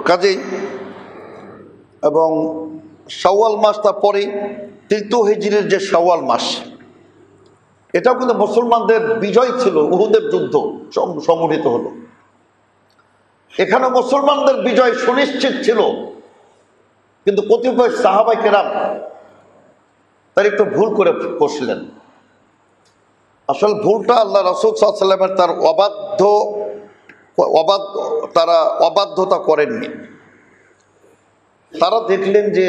কাজেই এবং শাওয়াল মাস, তারপরে তৃতীয় হিজরির যে শাওয়াল মাস, এটাও কিন্তু মুসলমানদের বিজয় ছিল। উহুদের যুদ্ধ সংগঠিত হলো, এখানে মুসলমানদের বিজয় সুনিশ্চিত ছিল। কিন্তু কতিপয় সাহাবায়ে কেরাম তার একটু ভুল করে বসলেন। আসল ভুলটা আল্লাহ রাসূল সাল্লাল্লাহু আলাইহি ওয়াসাল্লামের তার তারা অবাধ্যতা করেননি। তারা দেখলেন যে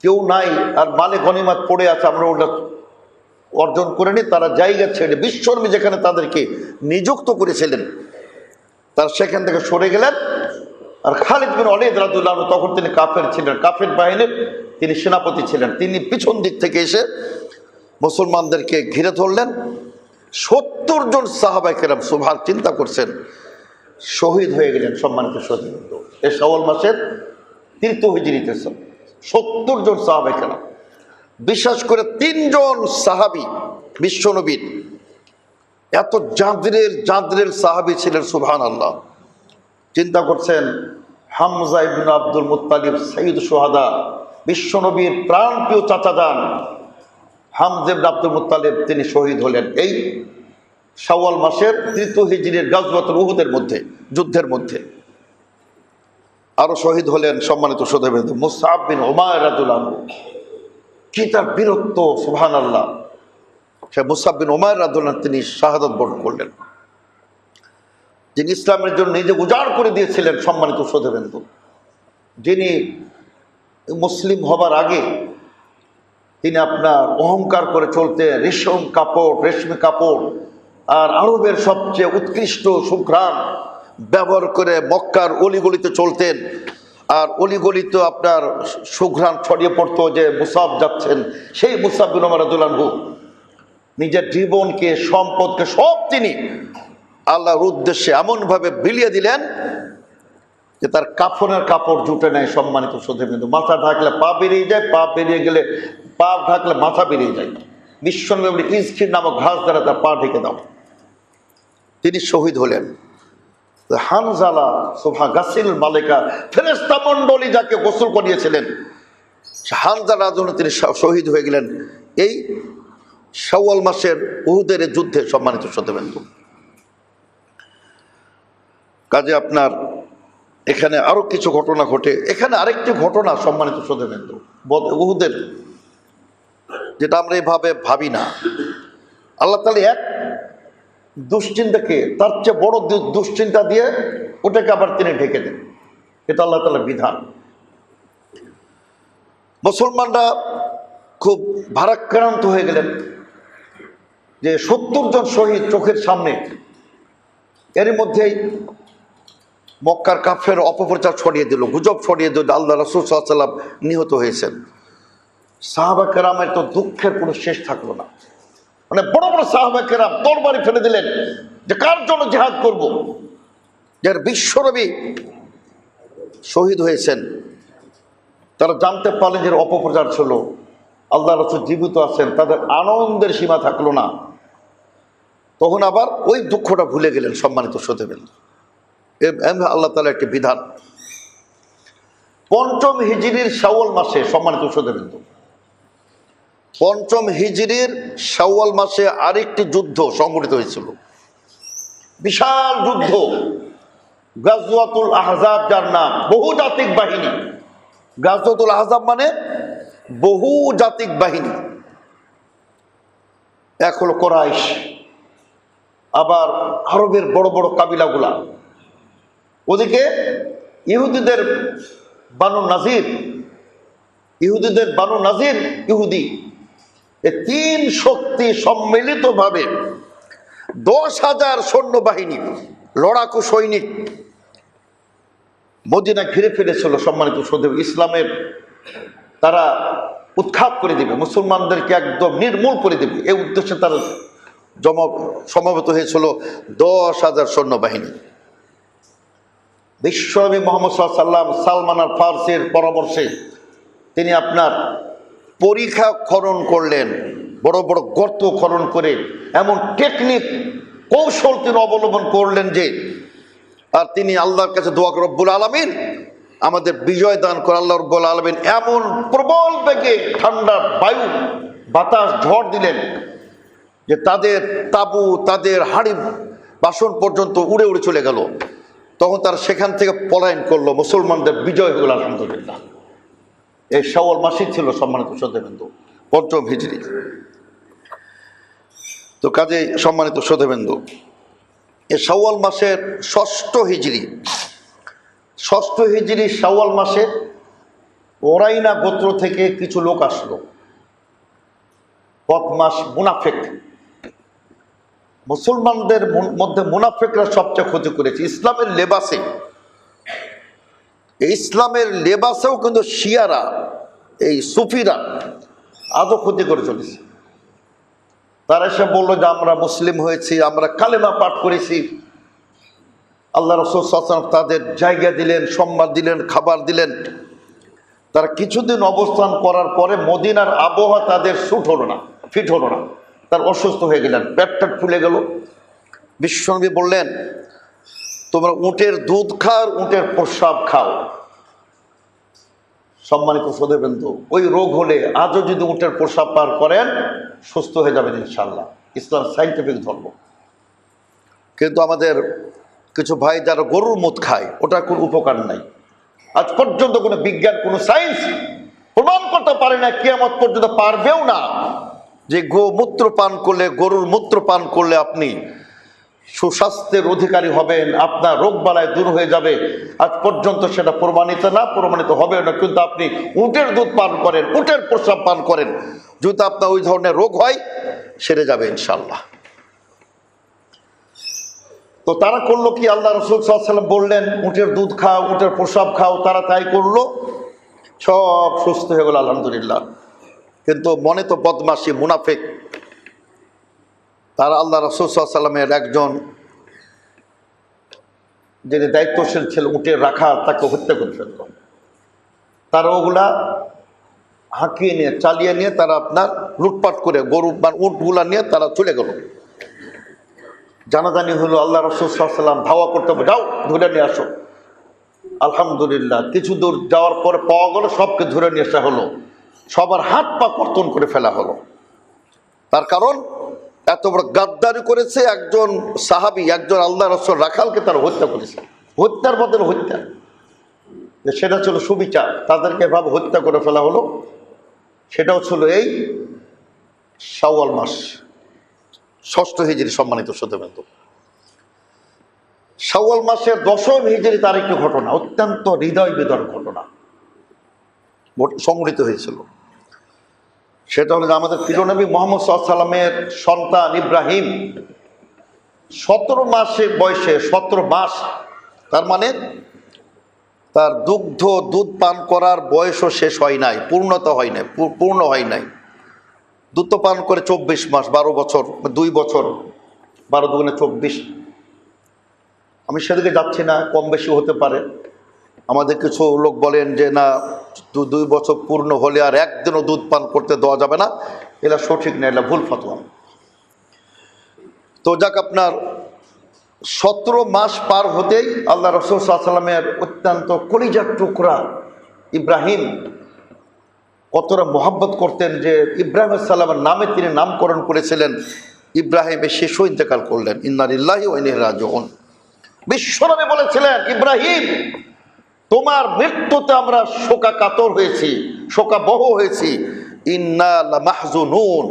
কেউ নাই আর মালে গনিমত পড়ে আছে, আমরা ওটা অর্জন করে নি। তারা জায়গা ছেড়ে বিশ্বনবী যেখানে তাদেরকে নিযুক্ত করেছিলেন তারা সেখান থেকে সরে গেলেন। আর খালিদ বিন ওয়ালিদ রাদিয়াল্লাহু আনহু তখন তিনি কাফের ছিলেন, কাফের বাহিনীর তিনি সেনাপতি ছিলেন। তিনি পিছন দিক থেকে এসে মুসলমানদেরকে ঘিরে ধরলেন। 70 জন সাহাবায়ে কেরাম সুবহান চিন্তা করছেন শহীদ হয়ে গেলেন। সম্মানিত শহীদ, এই শাওয়াল মাসের তৃতীয় হিজরিতে 70 জন সাহাবায়ে কেরাম, বিশেষ করে 3 জন সাহাবী বিশ্বনবীর এত জাদরের সাহাবী ছিলেন। সুবহানাল্লাহ। চিন্তা করছেন, হামজা ইবনে আব্দুল মুত্তালিব সাইয়্যিদ শুহাদা, বিশ্বনবীর প্রাণপ্রিয় চাচাজান হামজা ইবনে আব্দুল মুত্তালিব তিনি শহীদ হলেন এই শাওয়াল মাসের তৃতীয় হিজরির গাজওয়াতুল উহুদের মধ্যে, যুদ্ধের মধ্যে। আরো শহীদ হলেন সম্মানিত সদস্য মুসআব বিন উমাইর রাদিয়াল্লাহু আনহু। কি তার বীরত্ব! সুবহানাল্লাহ। সে মুসআব বিন উমাইর রাদিয়াল্লাহু আনহু তিনি শাহাদাত বরণ করলেন, যিনি ইসলামের জন্য নিজে উজাড় করে দিয়েছিলেন। সম্মানিত সদস্য, যিনি মুসলিম হবার আগে তিনি আপনার অহংকার করে চলতেন, রেশমি কাপড় আর আরবের সবচেয়ে উৎকৃষ্ট সুঘ্রাণ ব্যবহার করে মক্কার অলিগলিতে চলতেন। আর অলিগলিতে আপনার সুঘ্রাণ ছড়িয়ে পড়তো যে মুসাব যাচ্ছেন, সেই মুসাব বিন উমাইর রাদিয়াল্লাহু আনহু নিজের জীবনকে, সম্পদকে সব তিনি আল্লাহর উদ্দেশ্যে এমনভাবে বিলিয়ে দিলেন যে তার কাফনের কাপড় জুটে নেয়। সম্মানিত সদস্য, মাথা ঢাকলে পা বেরিয়ে যায়, পা বেরিয়ে গেলে পা ঢাকলে মাথা বেরিয়ে যায়। বিশ্বনবী ইসখির নামক ঘাস দ্বারা তার পা ঢেকে দাও। তিনি শহীদ হলেন। হানজালা সোফা গাসিল মালিকা, ফেরেশতা মণ্ডলী যাকে গোসল করিয়েছিলেন, হানজালার জন্য তিনি শহীদ হয়ে গেলেন এই শাওয়াল মাসের উহুদের যুদ্ধে। সম্মানিত সদস্য, কাজে আপনার এখানে আরো কিছু ঘটনা ঘটে। এখানে আরেকটি ঘটনা সম্মানিত সদস্য, উহুদের, যেটা আমরা এভাবে ভাবি না। আল্লাহ তাআলা এক দুশ্চিন্তাকে তার চেয়ে বড় দুশ্চিন্তা দিয়ে ওটাকে আবার তিনি ঢেকে দেন। এটা আল্লাহ তাআলার বিধান। মুসলমানরা খুব ভারাক্রান্ত হয়ে গেলেন যে 70 জন শহীদ চোখের সামনে। এর মধ্যেই মক্কার কাফের অপপ্রচার ছড়িয়ে দিল, গুজব ছড়িয়ে দিল আল্লাহ রাসূল সাল্লাল্লাহু আলাইহি ওয়াসাল্লাম নিহত হয়েছেন। সাহাবায়ে কেরামের তো দুঃখের কোনো শেষ থাকলো না। মানে বড় বড় সাহাবায়ে কেরাম তরবারি ফেলে দিলেন যে কার জন্য জিহাদ করব। যার বিশ্বনবী শহীদ হয়েছেন, তারা জানতে পারলেন যে অপপ্রচার ছিল, আল্লাহ রাসূল জীবিত আছেন, তাদের আনন্দের সীমা থাকলো না। তখন আবার ওই দুঃখটা ভুলে গেলেন। সম্মানিত সদস্য, আল্লাহ তাআলার একটি বিধান। 5ম হিজরির শাওয়াল মাসে, সম্মানিত সদস্য, 5ম হিজরির শাওয়াল মাসে আরেকটি যুদ্ধ সংঘটিত হয়েছিল, বিশাল যুদ্ধ, গাজওয়াতুল আহজাব, যার নাম বহুজাতিক বাহিনী। গাজওয়াতুল আহজাব মানে বহুজাতিক বাহিনী। এক হলো কুরাইশ, আবার আরবের বড় বড় কাবিলাগুলা, ওদিকে ইহুদিদের বানু নাজির, ইহুদি। এই 3 শক্তি সম্মিলিতভাবে 10,000 সৈন্যবাহিনী, লড়াকু সৈনিক মদিনা ঘিরে ফেলেছিল। সম্মানিত সদস্য, ইসলামের তারা উৎখাত করে দিবে, মুসলমানদেরকে একদম নির্মূল করে দিবে, এই উদ্দেশ্যে তারা সমবেত হয়েছিল 10,000 সৈন্যবাহিনী। বিশ্বনবী মুহাম্মদ সাল্লাল্লাহু আলাইহি ওয়াসাল্লাম সালমান আল ফারসির পরামর্শে তিনি আপনার পরিখা খনন করলেন, বড় বড় গর্ত খনন করে এমন টেকনিক কৌশল তিনি অবলম্বন করলেন যে আর তিনি আল্লাহর কাছে দোয়া করে, রব্বুল আলামিন আমাদের বিজয় দান করে। আল্লাহ রব্বুল আলামিন এমন প্রবল বেগে ঠান্ডা বায়ু বাতাস ঝড় দিলেন যে তাদের তাবু, তাদের হাড়ি বাসন পর্যন্ত উড়ে উড়ে চলে গেল। তখন তারা সেখান থেকে পলায়ন করলো, মুসলমানদের বিজয় হলো আলহামদুলিল্লাহ। এই শাওয়াল মাসই ছিল সম্মানিত শ্রোতাবৃন্দ, পঞ্চম হিজরি। তো কাজে সম্মানিত শ্রোতাবৃন্দ, এই শাওয়াল মাসের ষষ্ঠ হিজরি শাওয়াল মাসে ওরাইনা গোত্র থেকে কিছু লোক আসলো, বদমাস মুনাফিক। মুসলমানদের মধ্যে মুনাফিকরা সবচেয়ে ক্ষতি করেছে ইসলামের লেবাসে। ইসলামের লেবাসেও কিন্তু শিয়ারা, এই সুফিরা আজও ক্ষতি করে চলেছে। তারা এসে বললো যে আমরা মুসলিম হয়েছি, আমরা কালেমা পাঠ করেছি। আল্লাহ রাসূল সাল্লাল্লাহু আলাইহি ওয়াসাল্লাম তাদের জায়গা দিলেন, সম্মান দিলেন, খাবার দিলেন। তারা কিছুদিন অবস্থান করার পরে মদিনার আবহাওয়া তাদের ফিট হলো না। তার অসুস্থ হয়ে গেলেন, পেটটা ফুলে গেল। বিশ্বনবী বললেন, তোমরা উটের দুধ খাও, উটের প্রস্রাব খাও। সম্মানিত শ্রোতাবৃন্দ, ওই রোগ হলে আজও যদি উটের প্রস্রাব পার করেন সুস্থ হয়ে যাবেন ইনশাআল্লাহ। ইসলাম সাইন্টিফিক ধর্ম। কিন্তু আমাদের কিছু ভাই যারা গরুর মুত খায়, ওটার কোনো উপকার নাই। আজ পর্যন্ত কোনো বিজ্ঞান, কোনো সায়েন্স প্রমাণ করতে পারে না, কিয়ামত পর্যন্ত পারবেও না, যে গোমূত্র পান করলে, গরুর মূত্র পান করলে আপনি সুস্বাস্থ্যের অধিকারী হবেন, আপনার রোগ বালাই দূর হয়ে যাবে। আজ পর্যন্ত সেটা প্রমাণিত হবে না। কিন্তু আপনি উটের দুধ পান করেন, উটের প্রস্রাব পান করেন, যদি আপনার ওই ধরনের রোগ হয় সেরে যাবে ইনশাআল্লাহ। তো তারা করলো কি, আল্লাহ রাসূল সাল্লাল্লাহু আলাইহি ওয়াসাল্লাম বললেন উটের দুধ খাও, উটের প্রস্রাব খাও। তারা তাই করলো, সব সুস্থ হয়ে গেল আলহামদুলিল্লাহ। কিন্তু মনে তো বদমাশি, মুনাফিক। তারা আল্লাহ রাসূল সাল্লাল্লাহু আলাইহি ওয়াসাল্লামের একজন যিনি দায়িত্বশীল ছিল উটের রাখা, তাকে হত্যা করে ফেলল। তারা ওগুলা হাঁকিয়ে নিয়ে, চালিয়ে নিয়ে তারা আপনার লুটপাট করে গরু বা উটগুলা নিয়ে তারা চলে গেল। জানাজানি হলো, আল্লাহ রাসূল সাল্লাল্লাহু আলাইহি ওয়াসাল্লাম ধাওয়া করতে হবে, যাও ধরে নিয়ে আসো। আলহামদুলিল্লাহ কিছু দূর যাওয়ার পরে পাওয়া গেল, সবকে ধরে নিয়ে আসা হলো, সবার হাত পা কর্তন করে ফেলা হলো। তার কারণ এত বড় গাদ্দারি করেছে একজন সাহাবী, একজন আল্লাহ রাসূল রাখালকে তারা হত্যা করেছে। হত্যার বদলে হত্যা, সেটা ছিল সুবিচার। তাদেরকে এভাবে হত্যা করে ফেলা হলো। সেটাও ছিল এই শাওয়াল মাস, ষষ্ঠ হিজরি। সম্মানিত শ্রোতাবৃন্দ, শাওয়াল মাসের দশম হিজরি তার একটি ঘটনা, অত্যন্ত হৃদয় বিদারক ঘটনা সংঘটিত হয়েছিল। সেটা হলো যে আমাদের প্রিয় নবী মুহাম্মদ সাল্লাল্লাহু আলাইহি ওয়াসাল্লামের সন্তান ইব্রাহিম 17 মাসে বয়সে, 17 মাস, তার মানে তার দুধ পান করার বয়সও শেষ হয় নাই, পূর্ণতা হয় নাই, পূর্ণ হয় নাই। দুধ পান করে 24 মাস, 12 বছর, 2 বছর, 12 দুগুণে 24। আমি সেদিকে যাচ্ছি না, কম বেশি হতে পারে। আমাদের কিছু লোক বলেন যে না, 2 বছর পূর্ণ হলে আর একদিনও দুধ পান করতে দেওয়া যাবে না, এটা সঠিক না, এটা ভুল ফতোয়া। তো যাক, আপনার 17 মাস পার হতেই আল্লাহ রাসূল সাল্লাল্লাহু আলাইহি ওয়াসাল্লামের অত্যন্ত কলিজার টুকরা ইব্রাহিম কতটা মহব্বত করতেন যে ইব্রাহিম আলাইহিস সালামের নামে তিনি নামকরণ করেছিলেন। ইব্রাহিমের শিশু ইন্তেকাল করলেন, ইন্না লিল্লাহি ওয়া ইন্না ইলাইহি রাজিউন। বিশ্বনবী বলেছিলেন, ইব্রাহিম তোমার মৃত্যুতে আমরা শোকাকাতর হয়েছি, শোকাবহ হয়েছি। ইন্না লামাহজুনুন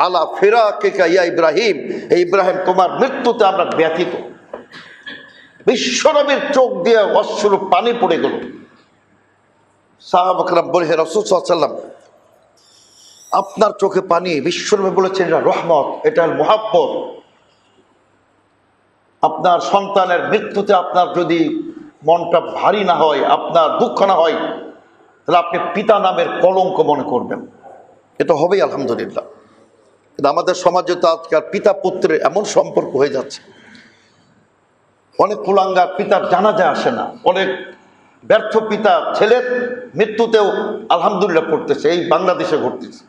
আলা ফিরাকিকা ইয়া ইব্রাহিম, এই ইব্রাহিম তোমার মৃত্যুতে আমরা ব্যথিত। বিশ্বনবীর চোখ দিয়ে অশ্রু পানি পড়ে গেল। সাহাবায়ে কেরাম বলে, হে রাসূল সাল্লাল্লাহু আলাইহি ওয়াসাল্লাম, আপনার চোখে পানি? বিশ্বনবী বলেছেন, এটা রহমত, এটা মুহাব্বত। আপনার সন্তানের মৃত্যুতে আপনার যদি মনটা ভারী না হয়, আপনার দুঃখ না হয়, তাহলে আপনি পিতা নামের কলঙ্ক মনে করবেন। এটা হবেই আলহামদুলিল্লাহ। কিন্তু আমাদের সমাজে তো আজকাল পিতা পুত্রের এমন সম্পর্ক হয়ে যাচ্ছে, অনেক কুলাঙ্গার পিতার জানাজা আসে না, অনেক ব্যর্থ পিতা ছেলের মৃত্যুতেও আলহামদুলিল্লাহ পড়তেছে, এই বাংলাদেশে ঘটতেছে।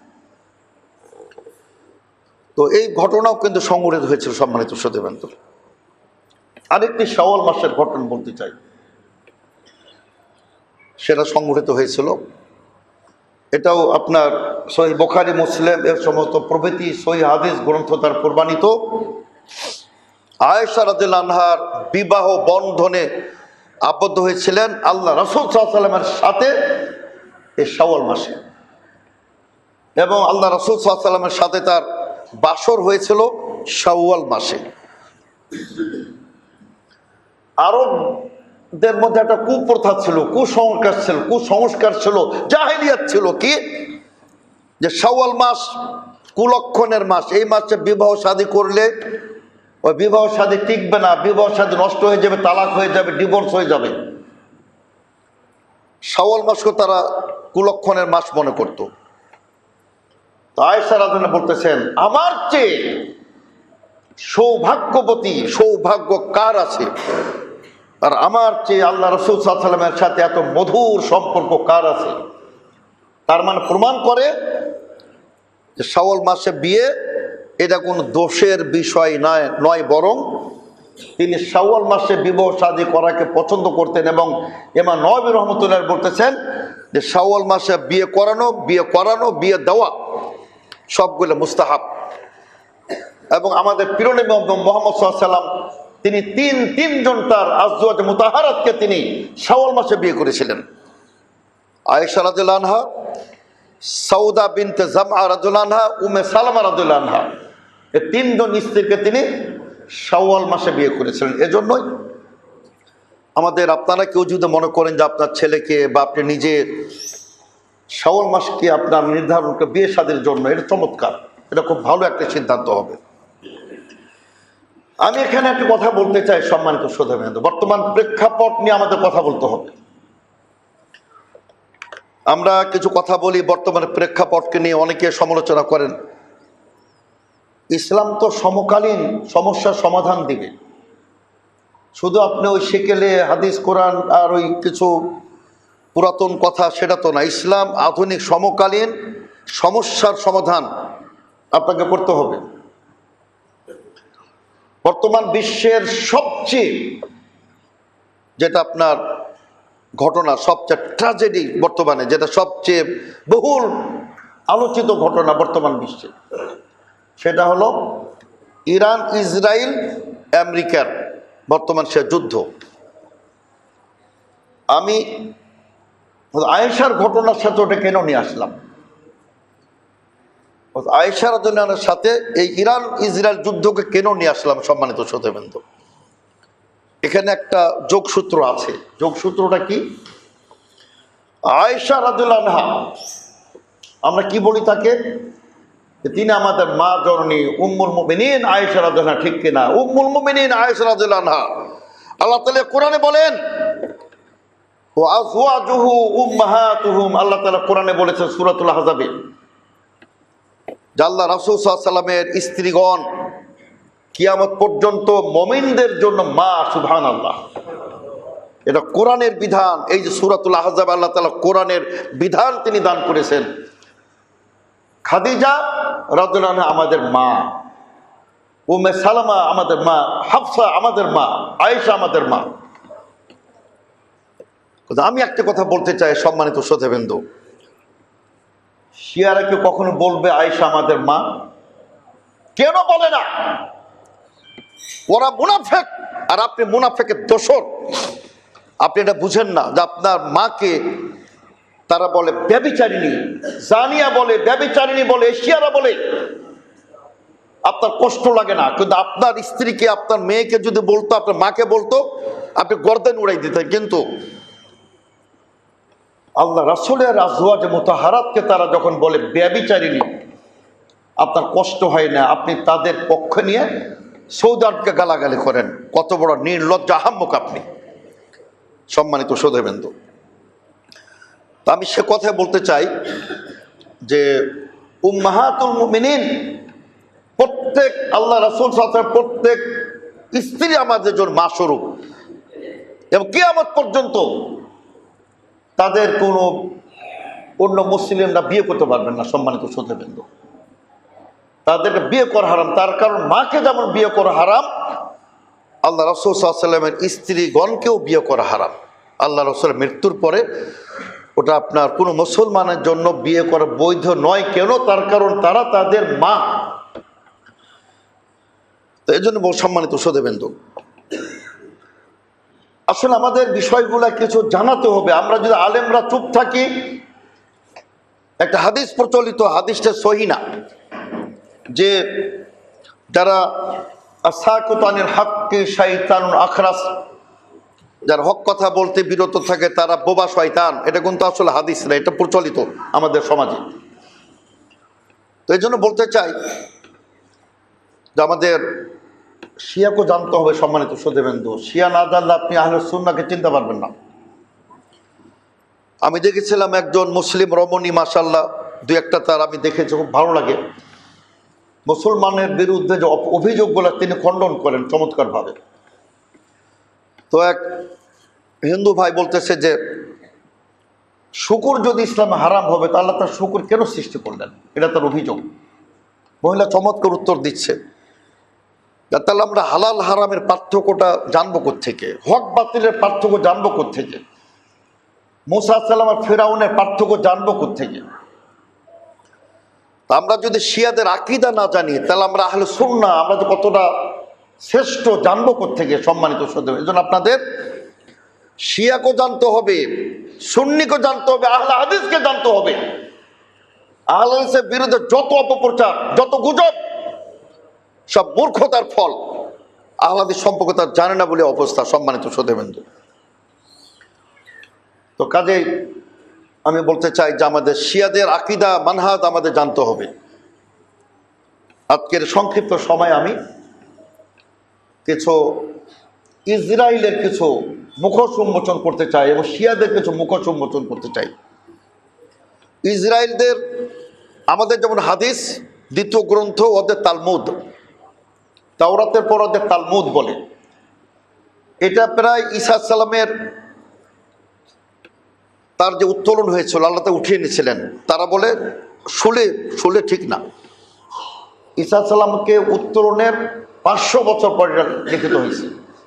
তো এই ঘটনাও কিন্তু সংঘটিত হয়েছিল সম্মানিত শ্রোতাবৃন্দ। আরেকটি শাওয়াল মাসের ঘটনা বলতে চাই, সেটা সংঘটিত হয়েছিল। এটাও আপনার সহিহ বুখারী, মুসলিম এর সমস্ত প্রভৃতি সহিহ হাদিস গ্রন্থ তার প্রমাণিত। আয়েশা রাদিয়াল্লাহু আনহার বিবাহ বন্ধনে আবদ্ধ হয়েছিলেন আল্লাহ রাসূল সাল্লাল্লাহু আলাইহি ওয়াসাল্লামের সাথে এই শাওয়াল মাসে, এবং আল্লাহ রাসূল সাল্লাল্লাহু আলাইহি ওয়াসাল্লামের সাথে তার বাসর হয়েছিল শাওয়াল মাসে। আরবদের মধ্যে একটা কুপ্রথা ছিল, কুসংস্কার ছিল, জাহেলিয়াত ছিল, কি যে শাওয়াল মাস কুলক্ষণের মাস, এই মাসে বিবাহ শাদী করলে ওই বিবাহ শাদী টিকবে না, বিবাহ শাদী নষ্ট হয়ে যাবে, তালাক হয়ে যাবে, ডিভোর্স হয়ে যাবে। শাওয়াল মাসকে তারা কুলক্ষণের মাস মনে করত। তো আয়েশা রাদিয়াল্লাহু আনহা বলতেছেন, আমার চেয়ে সৌভাগ্য কার আছে, আর আমার চেয়ে আল্লাহ রাসূল সাল্লাল্লাহু আলাইহি ওয়াসাল্লামের সাথে এত মধুর সম্পর্ক কার আছে। তার মানে প্রমাণ করে যে শাওয়াল মাসে বিয়ে এটা কোনো দোষের বিষয় নয়, বরং তিনি শাওয়াল মাসে বিবাহ শাদী করাকে পছন্দ করতেন। এবং ইমাম নববী রাহমাতুল্লাহ বলতেছেন যে শাওয়াল মাসে বিয়ে করানো বিয়ে দেওয়া সবগুলো মুস্তাহাব। এবং আমাদের প্রিয় নবী মুহাম্মদ সাল্লাল্লাহু আলাইহি ওয়াসাল্লাম তিনি তিনজন তার আজওয়াজ মুতাহারাতকে তিনি শাওয়াল মাসে বিয়ে করেছিলেন। আয়েশা রাদিয়াল্লাহু আনহা, সাউদা বিনতে জামআ রাদিয়াল্লাহু আনহা, উম্মে সালামা রাদিয়াল্লাহু আনহা, এই তিনজন স্ত্রীকে তিনি শাওয়াল মাসে বিয়ে করেছিলেন। এজন্যই আপনারা কেউ যদি মনে করেন যে আপনার ছেলেকে বা আপনি নিজে শাওয়াল মাসকে আপনার নির্ধারণ করে বিয়ে শাদীর জন্য, এটা চমৎকার, এটা খুব ভালো একটা সিদ্ধান্ত হবে। আমি এখানে একটা কথা বলতে চাই, সম্মানিত শ্রোতাবৃন্দ, বর্তমান প্রেক্ষাপট নিয়ে আমাদের কথা বলতে হবে। আমরা কিছু কথা বলি বর্তমানে প্রেক্ষাপটকে নিয়ে, অনেকে সমালোচনা করেন। ইসলাম তো সমকালীন সমস্যার সমাধান দিবে, শুধু আপনি ওই সেকেলে হাদিস কোরআন আর ওই কিছু পুরাতন কথা সেটা তো না। ইসলাম আধুনিক সমকালীন সমস্যার সমাধান আপনাকে করতে হবে। বর্তমান বিশ্বের সবচেয়ে যেটা আপনার ঘটনা, সবচেয়ে ট্র্যাজেডি বর্তমানে, যেটা সবচেয়ে বহুল আলোচিত ঘটনা বর্তমান বিশ্বে, সেটা হলো ইরান, ইসরায়েল, আমেরিকার বর্তমান সে যুদ্ধ। আমি আয়েশার ঘটনার সাথে ওটা কেন নিয়ে আসলাম? আয়েশা রাদিয়াল্লাহু আনহার সাথে এই ইরান ইসরায়েল যুদ্ধকে কেন নিয়ে আসলাম? সম্মানিত শ্রোতাবৃন্দ, এখানে একটা যোগসূত্র আছে। যোগসূত্রটা কি? আয়েশা রাদিয়াল্লাহু আনহা, আমরা কি বলি তাকে? তিনি আমাদের মা জননী উম্মুল মুমিনিন আয়েশা রাদিয়াল্লাহু আনহা, ঠিক কিনা? উম্মুল মুমিনিন আয়েশা রাদিয়াল্লাহু আনহা। আল্লাহ তাআলা কোরআনে বলেন, ওয়া আযওয়াজুহু উম্মাহাতুহুম, আল্লাহ তাআলা কোরআনে বলেছেন সূরাতুল আহজাবে, যে আল্লাহ রাসূল সাল্লাল্লাহু আলাইহি ওয়াসাল্লামের স্ত্রীগণ কিয়ামত পর্যন্ত মুমিনদের জন্য মা। সুবহানাল্লাহ, এটা কোরআনের বিধান। এই যে সূরাতুল আহজাব, আল্লাহ তাআলা কোরআনের বিধান তিনি দান করেছেন। খাদিজা রাদিয়াল্লাহু আনহা আমাদের মা, উম্মে সালামা আমাদের মা, হাফসা আমাদের মা, আয়েশা আমাদের মা। আমি একটা কথা বলতে চাই, সম্মানিত শ্রোতাবৃন্দ, শিয়ারা কেউ কখনো বলবে আয়েশা আমাদের মা? কেন বলে না? ওরা মুনাফিক, আর আপনি মুনাফিকের দোসর। আপনি এটা বুঝেন না যে আপনার মাকে তারা বলে ব্যভিচারিণী, জানিয়া বলে, ব্যভিচারিণী বলে, শিয়ারা বলে। আপনার কষ্ট লাগে না, কিন্তু আপনার স্ত্রীকে, আপনার মেয়েকে যদি বলতো, আপনার মাকে বলতো, আপনি গর্দান উড়াই দিতেন। কিন্তু আল্লাহ রাসূলের আজওয়াজ মুতাহারাতকে তারা যখন বলে ব্যভিচারিণী, আপনার কষ্ট হয় না, আপনি তাদের পক্ষ নিয়ে সৌদি আরবকে গালাগালি করেন। কত বড় নির্লজ্জ আহাম্মক আপনি, সম্মানিত শ্রোতাবৃন্দ। তা আমি সে কথাই বলতে চাই যে উম্মাহাতুল মুমিনিন, প্রত্যেক আল্লাহ রাসূল সাল্লাল্লাহু আলাইহি ওয়াসাল্লাম প্রত্যেক স্ত্রী আমাদের জন্য মা স্বরূপ, এবং কিয়ামত পর্যন্ত তাদের কোনো অন্য মুসলিমরা বিয়ে করতে পারবেন না। সম্মানিত শ্রোতাবৃন্দ, তাদেরকে বিয়ে করা হারাম। তার কারণ মাকে যেমন বিয়ে করা হারাম, আল্লাহ রাসূল সাল্লাল্লাহু আলাইহি ওয়াসাল্লামের স্ত্রীগণকেও বিয়ে করা হারাম। আল্লাহ রাসূলের মৃত্যুর পরে ওটা আপনার কোনো মুসলমানের জন্য বিয়ে করা বৈধ নয়। কেন? তার কারণ তারা তাদের মা। তো এই জন্য সম্মানিত সুধীবৃন্দু, আসলে আমাদের বিষয়গুলা কিছু জানাতে হবে। আমরা যদি আলেমরা চুপ থাকি, একটা হাদিস প্রচলিত, হাদিসটা সহিহ না, যে যারা আসাকুতানিল হাক্কি শাইতানুন আখরাস, যারা হক কথা বলতে বিরত থাকে তারা বোবা শয়তান। এটা কিন্তু আসলে হাদিস না, এটা প্রচলিত আমাদের সমাজে। তো এই জন্য বলতে চাই যে আমাদের শিয়াকে জানতে হবে। সম্মানিত সুধীবৃন্দু, শিয়া না জানলে আপনি আহলে সুন্নাহকে চিনতে পারবেন না। আমি দেখেছিলাম একজন মুসলিম রমণী, মাশাআল্লাহ, দু একটা তার আমি দেখেছি, খুব ভালো লাগে। মুসলমানের বিরুদ্ধে যে অভিযোগগুলো তিনি খণ্ডন করেন চমৎকারভাবে। তো এক হিন্দু ভাই বলতেছে যে শুকুর যদি ইসলামে হারাম হবে তাহলে তার শুকুর কেন সৃষ্টি করলেন, এটা তার অভিযোগ। মহিলা চমৎকার উত্তর দিচ্ছে, তাহলে আমরা হালাল হারামের পার্থক্যটা জানবো কোত্থেকে, হক বাতিলের পার্থক্য জানবো কোত্থেকে, মুসা আলাইহিস সালাম আর ফিরআউনের পার্থক্য জানবো কোত্থেকে? আমরা যদি শিয়াদের আকীদা না জানি তাহলে আমরা আহলে সুন্নাহ, আমরা যে কতটা শ্রেষ্ঠ জানবো কোত্থেকে? সম্মানিত সুধীবৃন্দু, এই জন্য আপনাদের শিয়াকে জানতে হবে, সুন্নিকে জানতে হবে, আহলে হাদিসকে জানতে হবে। আহলে হাদিসের বিরুদ্ধে যত অপপ্রচার, যত গুজব, সব মূর্খতার ফল। আহলে হাদিস সম্পর্কে তার জানে না বলে অবস্থা। সম্মানিত সুধীবৃন্দু, তো কাজেই আমি বলতে চাই যে আমাদের শিয়াদের আকীদা মানহাজ আমাদের জানতে হবে। আজকের সংক্ষিপ্ত সময় আমি কিছু ইসরায়েলের কিছু মুখোশ উন্মোচন করতে চাই এবং শিয়াদের কিছু মুখোশ উন্মোচন করতে চাই। ইসরায়েলদের আমাদের যেমন হাদিস, দ্বিতীয় গ্রন্থ ওদের তালমুদ, তাওরাতের পর ওদের তালমুদ বলে। এটা প্রায় ঈসা আলাইহিস সালামের তার যে উত্তোলন হয়েছিল, আল্লাহ তা উঠিয়ে নিয়েছিলেন। তারা বলে শুলে ঠিক না। ঈসা আলাইহিস সালামকে উত্তোলনের 500 বছর পরে লিখিত হয়েছে,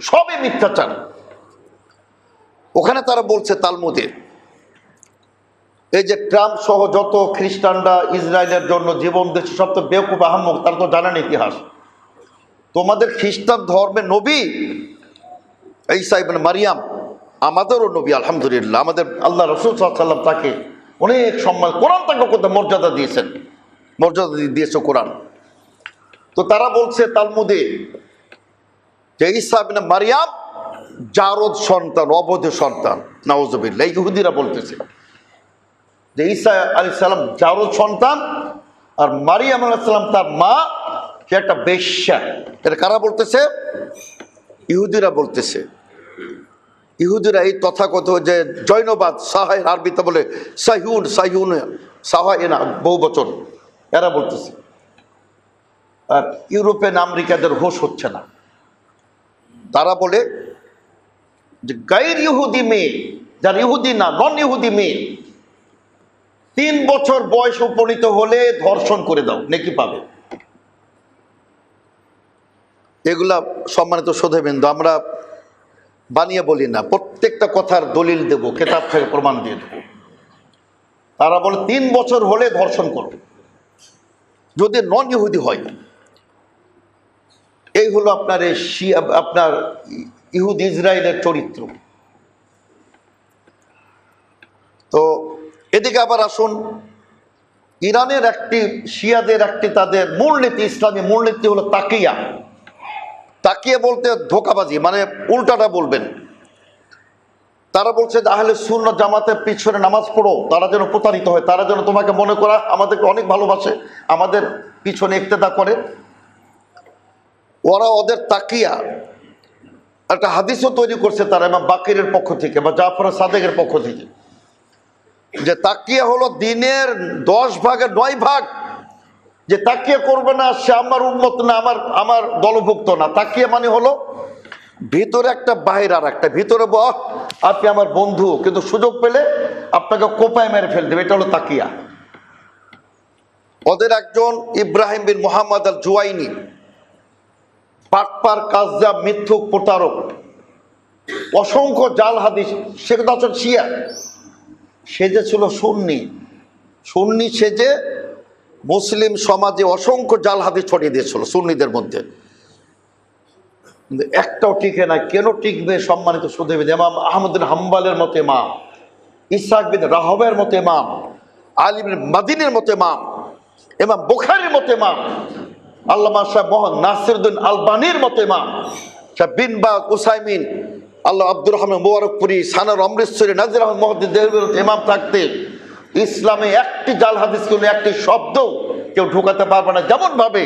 সবই মিথ্যাচার। ওখানে তারা বলছে তালমুদে, এই যে ট্রাম্প সহ যত খ্রিস্টানরা ইসরায়েলের জন্য জীবন দিচ্ছে সব তো বেওকুফ আহম্মক, তারা তো জানেন ইতিহাস। তোমাদের খ্রিস্টান ধর্মের নবী ঈসা ইবনে মারিয়াম আমাদেরও নবী, আলহামদুলিল্লাহ। আমাদের আল্লাহ রাসূল সাল্লাল্লাহু আলাইহি ওয়াসাল্লাম তাকে অনেক সম্মান, কোরআন তাকে কত মর্যাদা দিয়েছেন, মর্যাদা দিয়েছে কোরআন। তো তারা বলছে তালমুদে যে ঈসা ইবনে মারিয়াম জারদ সন্তান, অবৈধ সন্তান। নাউজুবিল্লাহ, ইহুদিরা বলতেছে যে ঈসা আলাইহিস সালাম জারদ সন্তান আর মারিয়াম আলাইহিস সালাম তার মা, সে একটা বেশ্যা। এটা কারা বলতেছে? ইহুদিরা বলতেছে। ইহুদিরা এই তথাকথিত যে জৈনবাদ, সাহায় আরবিতে বলে সাহিউন, সাহিউন সাহায় না বহু বচন, এরা বলতেছে। আর ইউরোপিয়ান আমেরিকাদের হোশ হচ্ছে না। তারা বলে যে গাইর ইহুদি মেয়ে, যার ইহুদি না, নন ইহুদি মেয়ে 3 বছর বয়স উপনীত হলে ধর্ষণ করে দাও, নেকি পাবে। এগুলা সম্মানিত সুধীবৃন্দু আমরা বানিয়ে বলি না, প্রত্যেকটা কথার দলিল দেব, কিতাব থেকে প্রমাণ দিয়ে দেব। তারা বলে 3 বছর হলে ধর্ষণ করো, যদি নন ইহুদি হয়। এই হলো আপনার এই শিয়া, আপনার ইহুদি ইসরায়েলের চরিত্র। তো এদিকে আবার আসুন, ইরানের একটি শিয়াদের একটি তাদের মূলনীতি, ইসলামী মূলনীতি হলো তাকিয়া। তাকিয়া বলতে ধোঁকাবাজি, মানে উল্টাটা বলবেন। তারা বলছে যে আহলে সুন্নাহ জামাতের পিছনে নামাজ পড়ো, তারা যেন প্রতারিত হয়, তারা যেন তোমাকে মনে করা আমাদেরকে অনেক ভালোবাসে, আমাদের পিছনে ইক্তেদা করে। ওরা ওদের তাকিয়া একটা হাদিসও তৈরি করছে তারা, ইমাম বাকিরের পক্ষ থেকে বা জাফর সাদেকের পক্ষ থেকে, যে তাকিয়া হলো দিনের 10 ভাগের 9 ভাগ। যে তাকিয়া করবে না সে আমার উম্মত না, আমার দলভুক্ত না। তাকিয়া মানে হলো ভিতরে একটা বাহির আর একটা, ভিতরে আপনি আমার বন্ধু, কিন্তু সুযোগ পেলে আপনাকে কোপায় মেরে ফেল দেবে, এটা হলো তাকিয়া। ওদের একজন ইব্রাহিম বিন মুহাম্মদ আল জুয়াইনি, পাটপার কাজা মিথ্যুক প্রতারক, অসংখ্য জাল হাদিস, সেগুলো হচ্ছে শিয়া। সেজেছিল সুন্নি, সুন্নি সেজে মুসলিম সমাজে অসংখ্য জাল হাদিস ছড়িয়ে দিয়েছিল সুন্নিদের মধ্যে। কিন্তু একটাও টিকে না। কেন টিকবে? সম্মানিত সুধীবৃন্দ, ইমাম আহমদ বিন হাম্বলের মতো ইমাম, ইসহাক বিন রাহবের মতো ইমাম, আলী বিন মাদিনের মতো ইমাম, ইমাম বুখারীর মতো ইমাম, আল্লামা শাহ মোহাম্মদ নাসিরউদ্দিন আলবানীর মতো ইমাম, শাহ বিন বাজ, উসাইমিন, আল্লাহ আব্দুর রহমান মুবারকপুরি, সানার অমৃতসরী, নাজির আহমদ মুহাদ্দিস দেহলভীর ইমাম থাকতে ইসলামে একটি জাল হাদিস কোনো একটি শব্দ কেউ ঢুকাতে পারবে না। যেমন ভাবে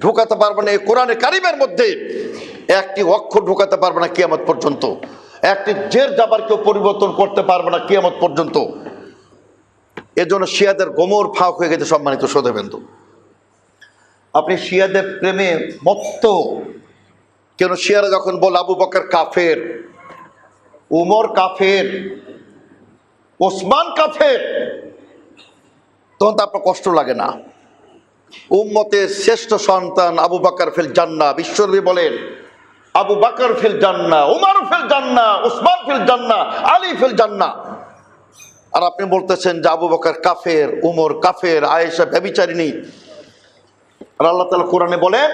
ঢুকাতে পারবে না এই কোরআনে কারিমের মধ্যে একটি অক্ষর ঢুকাতে পারবে না কিয়ামত পর্যন্ত, একটি জের জাবার কেউ পরিবর্তন করতে পারবে না কিয়ামত পর্যন্ত। এজন্য শিয়াদের গোমর ফাঁক হয়ে গেছে। সম্মানিত শ্রোতাবৃন্দ, আপনি শিয়াদের প্রেমে মত্ত। কেন? শিয়ারা যখন বল আবু বকর কাফের, উমর কাফের, ওসমান কাফের, তখন তো আপনার কষ্ট লাগে না। উম্মতের শ্রেষ্ঠ সন্তান আবু বকর ফিল জান্নাহ, বিশ্বনবী বলেন আবু বকর ফিল জান্নাহ, উমর ফিল জান্নাহ, ওসমান ফিল জান্নাহ, আলী ফিল জান্নাহ। আর আপনি বলতেছেন যে আবু বকর কাফের, উমর কাফের, আয়েশা ব্যভিচারিণী। আর আল্লাহ তাআলা কোরআনে বলেন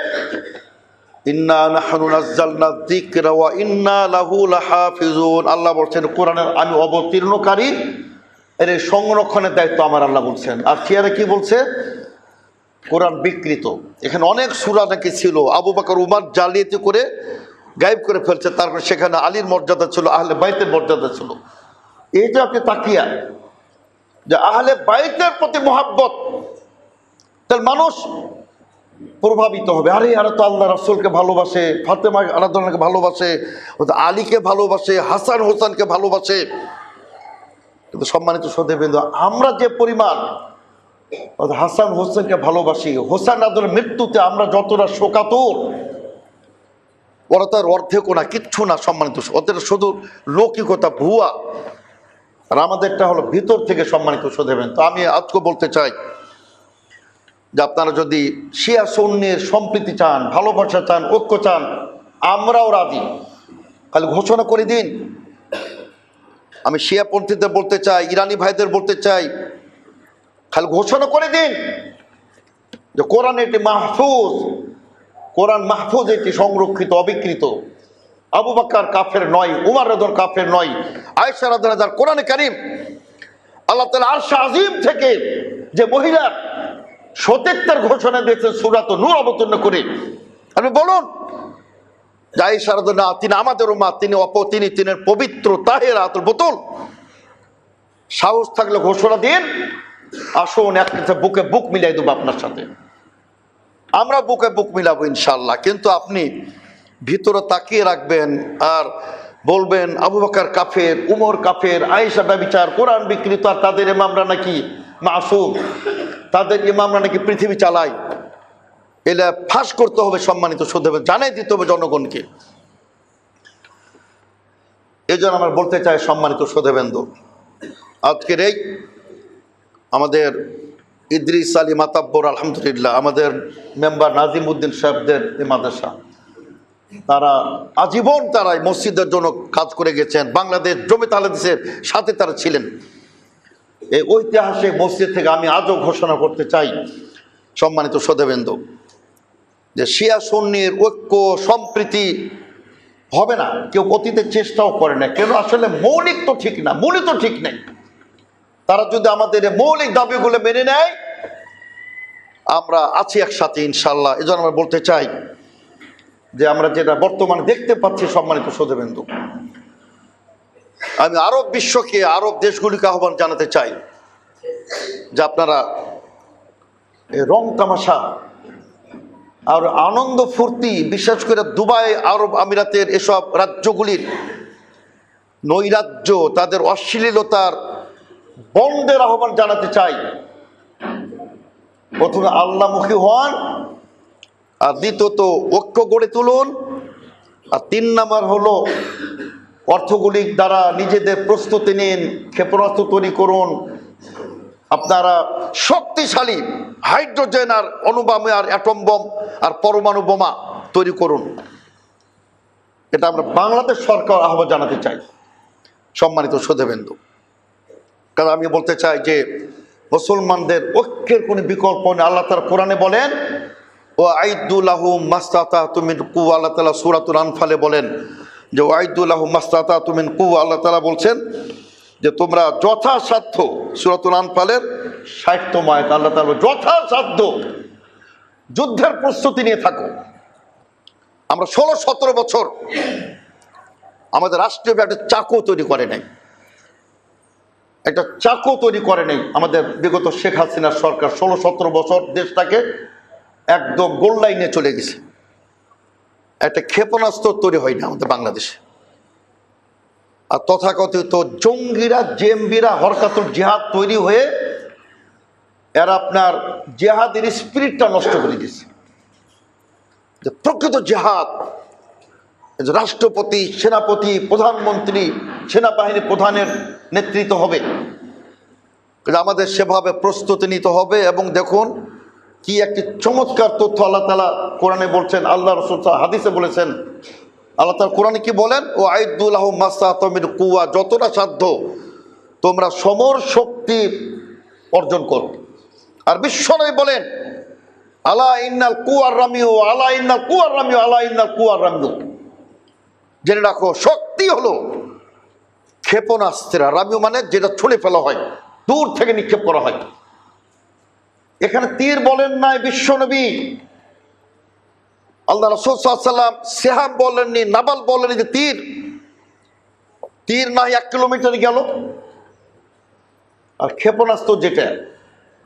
ইন্না নাহনু নাযালনা যিকরা ওয়া ইন্না লাহু লাহাফিজুন। আল্লাহ বলছেন কোরআনের আমি অবতীর্ণকারী, এর সংরক্ষণের দায়িত্ব আমার, আল্লাহ বলছেন। আর শিয়ারা কি বলছে? কোরআন বিকৃত। এখানে অনেক সূরা নাকি ছিল আবু বকর উমর জালিয়াতি করে গায়েব করে ফেলছে, তারপর সেখানে আলীর মর্যাদা ছিল, আহলে বাইতের মর্যাদা ছিল। এই যে আপনি তাকিয়া যে আহলে বাইতের প্রতি মহাব্বত, তাহলে মানুষ প্রভাবিত হবে। আরে আরে তো আল্লাহ রাসূলকে ভালোবাসে, ফাতেমা আরাধনাকে ভালোবাসে, আলীকে ভালোবাসে, হাসান হোসেনকে ভালোবাসে। কিন্তু সম্মানিত শ্রোতাবৃন্দ, আমরা যে পরিমাণ হাসান হোসেনকে ভালোবাসি, হোসেন আদরের মৃত্যুতে আমরা যতটা শোকাতুর, ওরা তার অর্ধেকও না, কিচ্ছু না। সম্মানিত, ওদের শুধু লৌকিকতা, ভুয়া। আর আমাদেরটা হলো ভিতর থেকে। সম্মানিত শ্রোতাবৃন্দ, তো আমি আজকে বলতে চাই যে আপনারা যদি শিয়া সুন্নির সম্প্রীতি চান, ভালোবাসা চান, ঐক্য চান, আমরাও রাজি। খালি ঘোষণা করে দিন। আমি শিয়াপন্থীদের বলতে চাই, ইরানি ভাইদের বলতে চাই, খালি ঘোষণা করে দিন যে কোরআন এটি মাহফুজ, কোরআন মাহফুজ, এটি সংরক্ষিত, অবিকৃত। আবু বকর কাফের নয়, উমর রাদিয়াল্লাহু কাফের নয়, আয়েশা রাদিয়াল্লাহু আনহা। কোরআনে কারীম আল্লাহ তাআলা আরশ আজিম থেকে যে মহিলার সতীত্বের ঘোষণা দিয়েছেন সূরাত নূর অবতীর্ণ করে, আপনি বলুন যে আয়েশা রাদিয়াল্লাহু আনহা তিনি আমাদের উম্মাহ, তিনি তিনের পবিত্র তাহেরা আতুল বোতল। সাহস থাকলে ঘোষণা দিন। আসুন একটা বুকে বুক মিলাই দেবো আপনার সাথে, আমরা বুকে বুক মিলাবো ইনশাল্লাহ। কিন্তু আপনি ভিতরে তাকিয়ে রাখবেন আর বলবেন আবু বকর কাফের, উমর কাফের, আয়েশা ব্যভিচার, কোরআন বিকৃত, আর তাদের ইমামরা নাকি মাসুম, তাদের ইমামরা নাকি পৃথিবী চালায়। এটা ফাঁস করতে হবে। সম্মানিত শ্রোতাবৃন্দ, জানাই দিতে হবে জনগণকে। এই জন্য আমরা বলতে চাই সম্মানিত শ্রোতাবৃন্দ, আজকের এই আমাদের ইদ্রিস আলী মাতাব্বর, আলহামদুলিল্লাহ, আমাদের মেম্বার নাজিম উদ্দিন সাহেবদের এই মাদ্রাসা, তারা আজীবন তারা মসজিদের জন্য কাজ করে গেছেন। বাংলাদেশ জমিয়ত আহলে হাদিসের সাথে তারা ছিলেন। এই ঐতিহাসিক মসজিদ থেকে আমি আজও ঘোষণা করতে চাই সম্মানিত শ্রোতাবৃন্দ যে শিয়া সুন্নির ঐক্য সম্প্রীতি হবে না। কেউ অতীতের চেষ্টাও করে না। কেন? আসলে মৌলিক তো ঠিক না, মূলই তো ঠিক নেই। তারা যদি আমাদের মৌলিক দাবিগুলো মেনে নেয়, আমরা আছি একসাথে ইনশাল্লাহ। এই জন্য আমরা বলতে চাই যে আমরা যেটা বর্তমানে দেখতে পাচ্ছি সম্মানিত শ্রোতাবৃন্দ, আমি আরব বিশ্বকে, আরব দেশগুলিকে আহ্বান জানাতে চাই যে আপনারা এই রং তামাশা আর আনন্দ ফুর্তি, বিশেষ করে দুবাই, আরব আমিরাতের এসব রাজ্যগুলির নৈরাজ্য, তাদের অশ্লীলতার বন্ধের আহ্বান জানাতে চাই। প্রথমে আল্লাহমুখী হন, আর দ্বিতীয়ত ঐক্য গড়ে তুলুন, আর 3 নাম্বার হলো অর্থগুলির দ্বারা নিজেদের প্রস্তুতি নিন, ক্ষেপণাস্ত্র তৈরি করুন, আপনারা শক্তিশালী হাইড্রোজেন আর অণুবোমা আর অ্যাটম বম আর পরমাণু বোমা তৈরি করুন। এটা আমরা বাংলাদেশ সরকার আহ্বান জানাতে চাই। সম্মানিত সুধীবৃন্দ, কারণ আমি বলতে চাই যে মুসলমানদের ঐক্যের কোনো বিকল্প নেই। আল্লাহ তাআলা কোরআনে বলেন, ও আইদুল্লাহু মাস্তাতাতু মিন কুওয়া, আল্লাহ তাআলা সূরাতুল আনফালে বলেন যে ও আইদুল্লাহু মাস্তাতাতু মিন কুওয়া, আল্লাহ তাআলা বলছেন যে তোমরা যথাসাধ্য, সূরাতুল আনফালের ৬০তম আয়াত, আল্লাহ তাআলা যথাসাধ্য যুদ্ধের প্রস্তুতি নিয়ে থাকো। আমরা ১৬-১৭ বছর আমাদের রাষ্ট্রীয় একটা চাকু তৈরি করে নাই, একটা চাকু তৈরি করে নেই আমাদের বিগত শেখ হাসিনার সরকার। ১৬-১৭ বছর দেশটাকে একদম গোল লাইনে চলে গেছে। একটা ক্ষেপণাস্ত্র তৈরি হয়নি আমাদের বাংলাদেশে। আর তথাকথিত জঙ্গিরা, জেএমবিরা হরকাতুল জিহাদ তৈরি হয়ে এরা আপনার জেহাদের স্পিরিটটা নষ্ট করে দিয়েছে। যে প্রকৃত জেহাদ, রাষ্ট্রপতি, সেনাপতি, প্রধানমন্ত্রী, সেনাবাহিনী প্রধানের নেতৃত্ব হবে, আমাদের সেভাবে প্রস্তুতি নিতে হবে। এবং দেখুন কি একটি চমৎকার তথ্য আল্লাহ তাআলা কোরআনে বলছেন, আল্লাহ রাসূল হাদিসে বলেছেন। আল্লাহ তাআলা কোরআনে কি বলেন, ও আইদুল্লাহু মাস্তাতাতু মিন কুওয়া, যতটা সাধ্য তোমরা সমর শক্তি অর্জন করো। আর বিশ্বনবী বলেন, আলা ইন্নাল কুওয়ার রামিউ, আলা ইন্নাল কুওয়ার রামিউ, আলা ইন্নাল কুওয়ার রামিউ, জেনে রাখো শক্তি হলো ক্ষেপণাস্ত্র। রামিউ মানে যেটা ছুঁড়ে ফেলা হয়, দূর থেকে নিক্ষেপ করা হয়। এখানে তীর বলেন নাই বিশ্বনবী, আল্লাহ রাসূল সাল্লাল্লাহু আলাইহি ওয়াসাল্লাম সিহাম বলেননি, নাবাল বলেননি যে তীর। তীর নাই 1 কিলোমিটার গেল। আর ক্ষেপণাস্ত্র যেটা,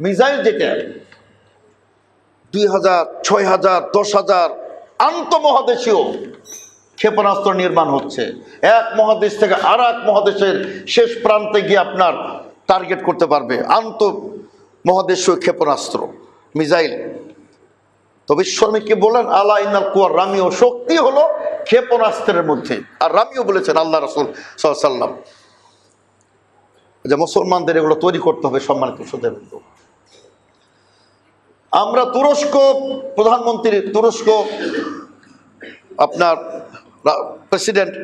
মিসাইল যেটা 2000, 6000, 10,000 আন্তঃমহাদেশীয় ক্ষেপণাস্ত্র নির্মাণ হচ্ছে। এক মহাদেশ থেকে আর এক মহাদেশের শেষ প্রান্তে গিয়ে আপনার টার্গেট করতে পারবে আন্তঃমহাদেশীয় ক্ষেপণাস্ত্র, মিসাইল। তো বিশ্বনবী কি বলেন, আলা ইন্নাল কুওয়ার রামিউ, শক্তি হলো ক্ষেপণাস্ত্রের মধ্যে। আর রামিউ বলেছেন আল্লাহ রাসূল সাল্লাল্লাহু আলাইহি ওয়াসাল্লাম। যে মুসলমানদের এগুলো তৈরি করতে হবে। সম্মানিত সুধীবৃন্দ, আমরা তুরস্ক প্রধানমন্ত্রী, তুরস্ক আপনার প্রেসিডেন্ট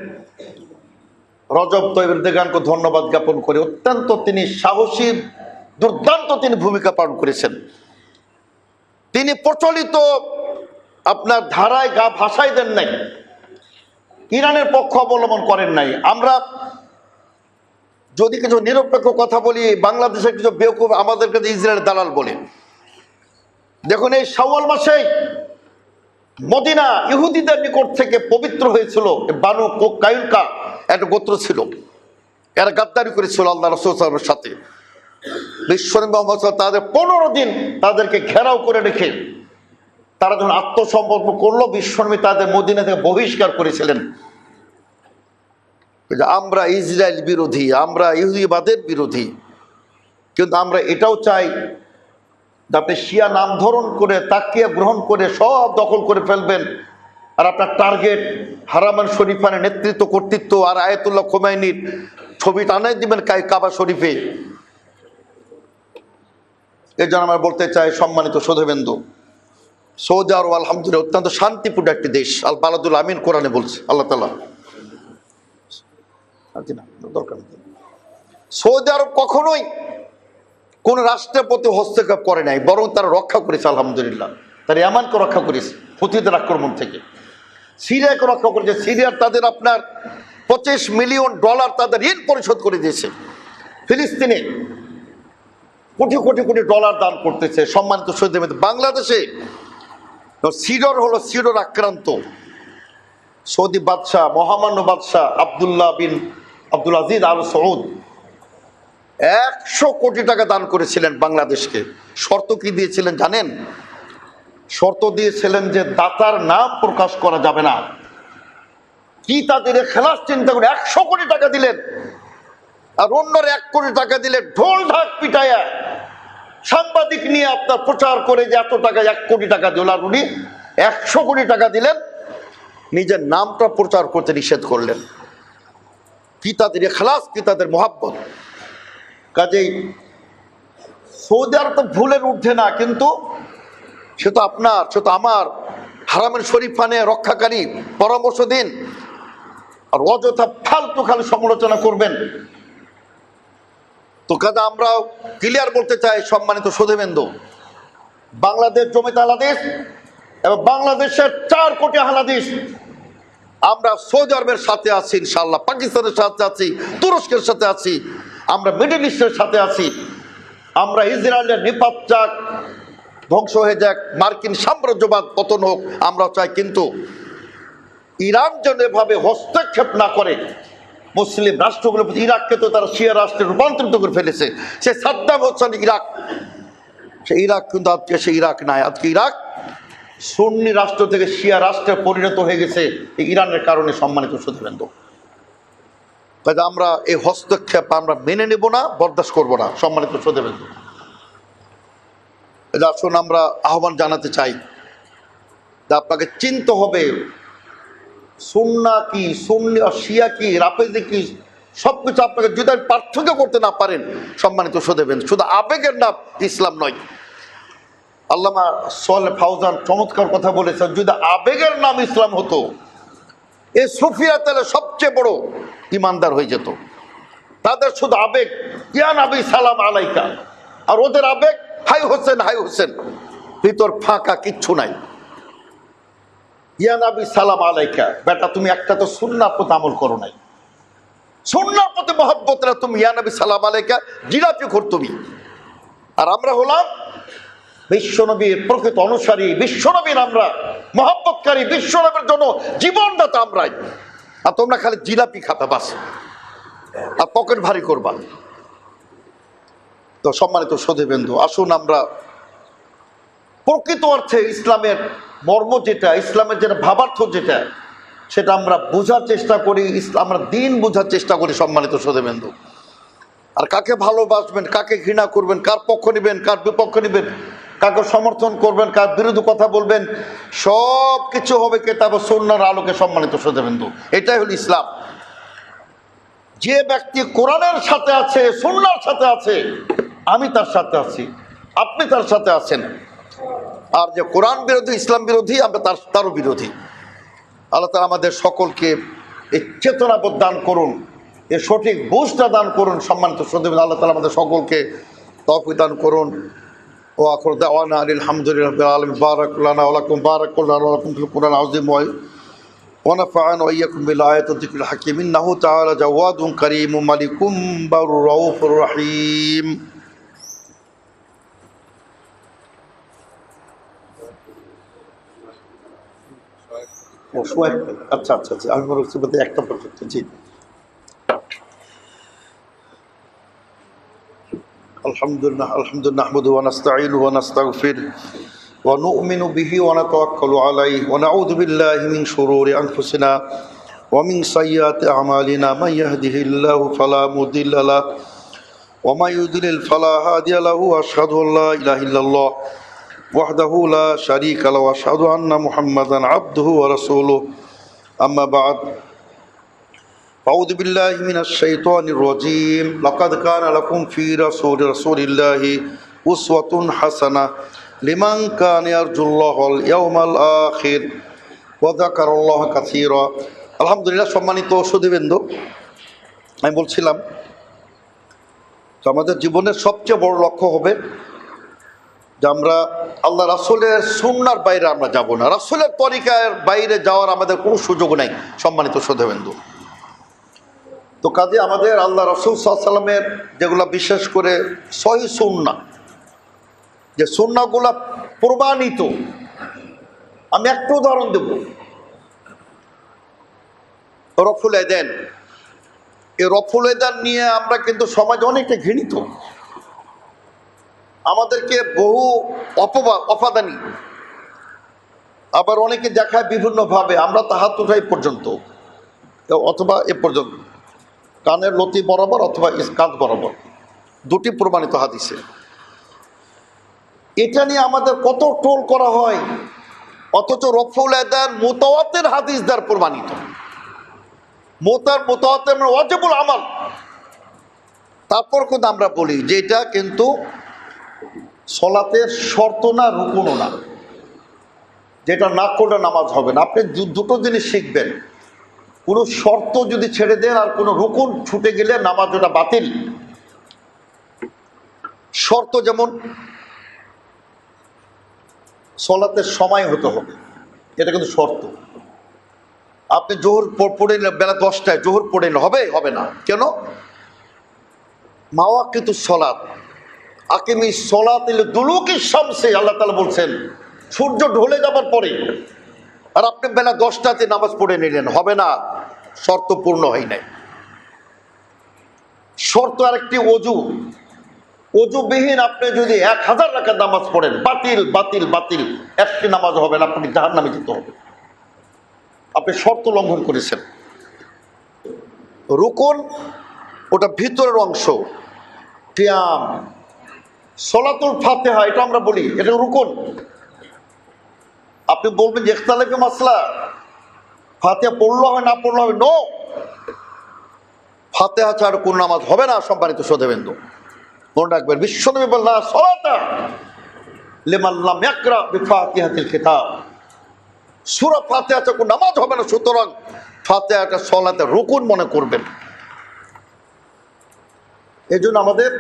রজব তাইয়িপ এরদোগানকে ধন্যবাদ জ্ঞাপন করে। অত্যন্ত তিনি সাহসী, দুর্দান্ত তিনি ভূমিকা পালন করেছেন। তিনি প্রচলিত আপনার ধারায় গা ভাসাই দেন নাই, ইরানের পক্ষ অবলম্বন করেন নাই। আমরা যদি কিছু নিরপেক্ষ কথা বলি, বাংলাদেশের কিছু বেওকুফ আমাদের কাছে ইসরায়েলের দালাল বলে। দেখুন এই শাওয়াল মাসেই মদিনা ইহুদিদের নিকট থেকে পবিত্র হয়েছিল। বানু কায়ুনকা একটা গোত্র ছিল, এরা গাদ্দারি করেছিল আল্লাহ রাসূল সাল্লাল্লাহু আলাইহি ওয়াসাল্লামের সাথে। বিশ্বনবী মুহাম্মদ সাল্লাল্লাহু আলাইহি ওয়াসাল্লাম তাদের 15 দিন তাদেরকে ঘেরাও করে রেখে তারা যখন আত্মসমর্পণ করলো, বিশ্বনবী তাদের মদিনা থেকে বহিষ্কার করেছিলেন। আমরা ইসরায়েল বিরোধী, আমরা ইহুদিবাদের বিরোধী, কিন্তু আমরা এটাও চাই আপনি শিয়া নাম ধরন করে তাকিয়া গ্রহণ করে সব দখল করে ফেলবেন। আর আপনার টার্গেট হারামান শরীফানের নেতৃত্ব, কর্তৃত্ব আর আয়াতুল্লাহ খোমেনির ছবি টানাই দিবেন কাবা শরীফে। এই জন্য আমরা বলতে চাই, সম্মানিত সুধীবৃন্দ, সৌদি আরব আলহামদুলিল্লাহ অত্যন্ত শান্তিপূর্ণ একটি দেশ। আল বালাদুল আমিন কোরআনে বলছে আল্লাহ তাআলা। দরকার নেই, সৌদি আরব কখনোই কোন রাষ্ট্রের প্রতি হস্তক্ষেপ করে নাই, বরং তারা রক্ষা করেছে আলহামদুলিল্লাহ। তারা ইয়ামানকে রক্ষা করেছে হুতিদের আক্রমণ থেকে, সিরিয়াকে রক্ষা করেছে। সিরিয়ার তাদের আপনার $25 মিলিয়ন তাদের ঋণ পরিশোধ করে দিয়েছে। ফিলিস্তিনে কোটি কোটি কোটি ডলার দান করতেছে। সম্মানিত সুধীবৃন্দ, বাংলাদেশে সিডর হলো সিডর আক্রান্ত। সৌদি বাদশাহ, মহামান্য বাদশাহ আব্দুল্লাহ বিন আব্দুল আজিজ আল সৌদ 100 কোটি টাকা দান করেছিলেন বাংলাদেশকে। শর্ত কি দিয়েছিলেন জানেন? শর্ত দিয়েছিলেন যে দাতার নাম প্রকাশ করা যাবে না। কি তাদের খেলার চিন্তা করে 100 কোটি টাকা দিলেন, আর অন্যরা 1 কোটি টাকা দিলে ঢোল ঢাক পিটায়া সাংবাদিক নিয়ে আপনার প্রচার করে যে এত টাকা, 1 কোটি টাকা দিল। আর উনি 100 কোটি টাকা দিলেন, নিজের নামটা প্রচার করতে নিষেধ করলেন। কি তাদের খেলাস, কি তাদের মোহাব্বত। কাজেই সৌদি আরব তো ভুলের ঊর্ধ্বে না, কিন্তু সে তো আপনার, সে তো আমার হারামের শরীফানে রক্ষাকারী, পরামর্শ দিন। আর অযথা ফালতু খালি সমালোচনা করবেন। তো কাজে আমরা ক্লিয়ার বলতে চাই, সম্মানিত সুধীবৃন্দ, বাংলাদেশ জমিয়ত আল হাদিস এবং বাংলাদেশের 4 কোটি আহলে হাদিস আমরা সৌদি আরবের সাথে আছি, ইনশাআল্লাহ পাকিস্তানের সাথে আছি, তুরস্কের সাথে আছি, আমরা মিডল ইস্টের সাথে আছি। আমরা ইসরায়েলের নিপাত যাক, ধ্বংস হয়ে যাক, মার্কিন সাম্রাজ্যবাদ পতন হোক, আমরা চাই। কিন্তু ইরান যেন এভাবে হস্তক্ষেপ না করে মুসলিম রাষ্ট্রগুলো। ইরাককে তো তারা শিয়া রাষ্ট্রে রূপান্তরিত করে ফেলেছে। সে সাদ্দাম হোসেন ইরাক, সে ইরাক কিন্তু আজকে সে ইরাক নাই। আজকে ইরাক সুন্নি রাষ্ট্র থেকে শিয়া রাষ্ট্রে পরিণত হয়ে গেছে ইরানের কারণে, সম্মানিত সুধীবৃন্দ। কাজে আমরা এই হস্তক্ষেপ আমরা মেনে নেব না, বরদাস্ত করব না, সম্মানিত সুধীবৃন্দ। আসুন আমরা আহ্বান জানাতে চাই যে আপনাকে চিনতে হবে সুন্না কি, সুন্নি আর শিয়া কি, রাফেজি কি, সবকিছু আপনাকে যদি পার্থক্য করতে না পারেন, সম্মানিত সুধীবৃন্দ, শুধু আবেগের নাম ইসলাম নয়। আল্লামা সালেহ ফাওজান চমৎকার কথা বলেছেন, যদি আবেগের নাম ইসলাম হতো, এই সুফিয়া তাহলে সবচেয়ে বড় ইমানদার হয়ে যেত। তাদের শুধু আবেগ ইয়া নবী সালাম আলাইকা, আর ওদের আবেগ হাই হোসেন হাই হোসেন, ভিতর ফাঁকা কিচ্ছু নাই। ইয়া নবী সালাম আলাইকা, বেটা তুমি একটা তো সুন্নাহর প্রতি আমল করো নাই, সুন্নাহর প্রতি মহব্বত না, তুমি ইয়া নবী সালাম আলাইকা জিলাপি খোর তুমি। আর আমরা হলাম বিশ্বনবীর প্রকৃত অনুসারী, বিশ্বনবীর আমরা মহব্বতকারী, বিশ্বনবীর জন্য জীবনদাতা আমরাই। আর তোমরা খালি জিলাপি খাবে বাস, আর পকেট ভারী করবা। তো সম্মানিত সুধীবৃন্দ, আসুন আমরা প্রকৃত অর্থে ইসলামের মর্ম যেটা, ইসলামের যেটা ভাবার্থ যেটা, সেটা আমরা বোঝার চেষ্টা করি, আমরা দিন বোঝার চেষ্টা করি, সম্মানিত সুধীবৃন্দ। আর কাকে ভালোবাসবেন, কাকে ঘৃণা করবেন, কার পক্ষ নেবেন, কার বিপক্ষ নেবেন, কাকে সমর্থন করবেন, কার বিরুদ্ধে কথা বলবেন, সব কিছু হবে কিতাব ও সুন্নাহর আলোকে, সম্মানিত সুধীবৃন্দ। এটাই হলো ইসলাম। যে ব্যক্তি কোরআনের সাথে আছে, সুন্নাহর সাথে আছে, আমি তার সাথে আছি, আপনি তার সাথে আছেন। আর যে কোরআন বিরোধী, ইসলাম বিরোধী, আমরা তারও বিরোধী। আল্লাহ তাআলা আমাদের সকলকে এই চেতনাবোধ দান করুন, এই সঠিক বুঝটা দান করুন, সম্মানিত সুধীবৃন্দ। আল্লাহ তাআলা আমাদের সকলকে তৌফিক দান করুন। ও আখিরু দাওয়ানা আলহামদুলিল্লাহি রাব্বিল আলামিন। বারাক লানা ওয়া লাকুম, বারাক লানা ওয়া লাকুম ফিল কুরআনিল আযীম ওয়া নাফা'ানা ওয়া ইয়্যাকুম বিল আয়াতি ওয়া যিকরিল হাকীম। ইন্নাহু তাআলা জাওয়াদুন কারীমুম মালিকুম বারুর রাউফুর রহিম। আচ্ছা আচ্ছা আচ্ছা, আমি মনে হচ্ছে বোধহয় একটা পর্যন্ত। জি, আলহামদুলিল্লাহ আলহামদুলিল্লাহ নাহমাদুহু ওয়া নাস্তাঈনুহু ওয়া নাস্তাগফিরুহু ওয়া নু'মিনু বিহি ওয়া নাতাওয়াক্কালু আলাইহি ওয়া নাউযু বিল্লাহি মিন শুরুরি আনফুসিনা ওয়া মিন সাইয়্যাতি আ'মালিনা। মান ইয়াহদিহিল্লাহু ফালা মুদিল্লা লাহু ওয়া মান ইউদ্লিল ফালা হাদিয়া লাহু। আশহাদু আল্লা ইলাহা ইল্লাল্লাহ ওয়াহদাহু লা শারীকা লাহু ওয়া আশহাদু আন্না মুহাম্মাদান আবদুহু ওয়া রাসূলুহু। আম্মা বা'দ। আউযু বিল্লাহি মিনাশ শাইতানির রাজীম। লাকাদ কানা লাকুম ফি রাসূলিল্লাহি উসওয়াতুন হাসানাহ লিমান কানা ইয়ারজুল্লাহাল ইয়াওমাল আখির ওয়া যাকারাল্লাহা কাসীরা। আলহামদুলিল্লাহ, সম্মানিত সুধীবৃন্দ, আমি বলছিলাম আমাদের জীবনের সবচেয়ে বড় লক্ষ্য হবে যে আমরা আল্লাহ রাসূলের সুন্নাহর বাইরে আমরা যাব না, রাসূলের তরিকার বাইরে যাওয়ার আমাদের কোনো সুযোগ নাই, সম্মানিত সুধীবৃন্দ। তো কাজে আমাদের আল্লাহ রাসূল সাল্লাল্লাহু আলাইহি ওয়াসাল্লামের যেগুলো বিশেষ করে সহিহ সুন্নাহ, যে সুন্নাহগুলো প্রমাণিত, আমি একটা উদাহরণ দেব। রফুল এদেন, এই রফুল এদেন নিয়ে আমরা কিন্তু সমাজে অনেকটা ঘৃণিত, আমাদেরকে বহু অপাদানি, আবার অনেকে দেখায় বিভিন্নভাবে। আমরা তো হাত উঠাই পর্যন্ত, অথবা এ পর্যন্ত কানের লতি বরাবর অথবা কাঁধ বরাবর, দুটি প্রমাণিত হাদিসে। এটা নিয়ে আমাদের কত টোল করা হয়, অথচ রফুল এদান মুতাওয়াতির হাদিস দ্বারা প্রমাণিত। মুতাওয়াতির মানে ওয়াজিবুল আমাল। তারপর কিন্তু আমরা বলি যে এটা কিন্তু সলাতের শর্ত না, রুকুনও না, যেটা না করলে নামাজ হবে না। আপনি দুটো জিনিস শিখবেন, কোনো শর্ত যদি ছেড়ে দেন আর কোনো রুকুন ছুটে গেলে নামাজ ওটা বাতিল। শর্ত যেমন সলাতের সময় হতে হবে, এটা কিন্তু শর্ত। আপনি জোহর পড়ে বেলা 10টায় জোহর পড়ে হবে, হবে না। কেন? মাওয়াকিতু সলাত আকিমি সলাত দুলুকি শামসে, আল্লাহ তাআলা বলছেন সূর্য ঢলে যাবার পরে, আর আপনি বেলা 10টাতে নামাজ পড়ে নিলেন, হবে না, শর্ত পূর্ণ হয় নাই। শর্ত আরেকটি অজু, অজুবিহীন আপনি যদি 1000 রাকাত নামাজ পড়েন, বাতিল বাতিল বাতিল, একটি নামাজ হবে না, আপনাকে জাহান্নামে যেতে হবে, আপনি শর্ত লঙ্ঘন করেছেন। রুকুন ওটা ভিতরের অংশ, কিয়াম, সলাতুল ফাতিহা এটা আমরা বলি, এটা রুকুন। আপনি বলবেন যে ইখতিলাফি মাসলা, ফাতিহা পড়লে হবে না পড়লে হবে, নো, ফাতিহা ছাড়া কোন নামাজ হবে না। সম্মানিত শ্রোতাবৃন্দ, মনে রাখবেন, বিশ্বনবী বললেন লা সলাতা লিমান লাম ইয়াকরা বিফাতিহাতিল কিতাব, সূরা ফাতিহা ছাড়া কোন নামাজ হবে না। সুতরাং ফাতিহাটা সলাতের রুকুন মনে করবেন। এই জন্য আমাদের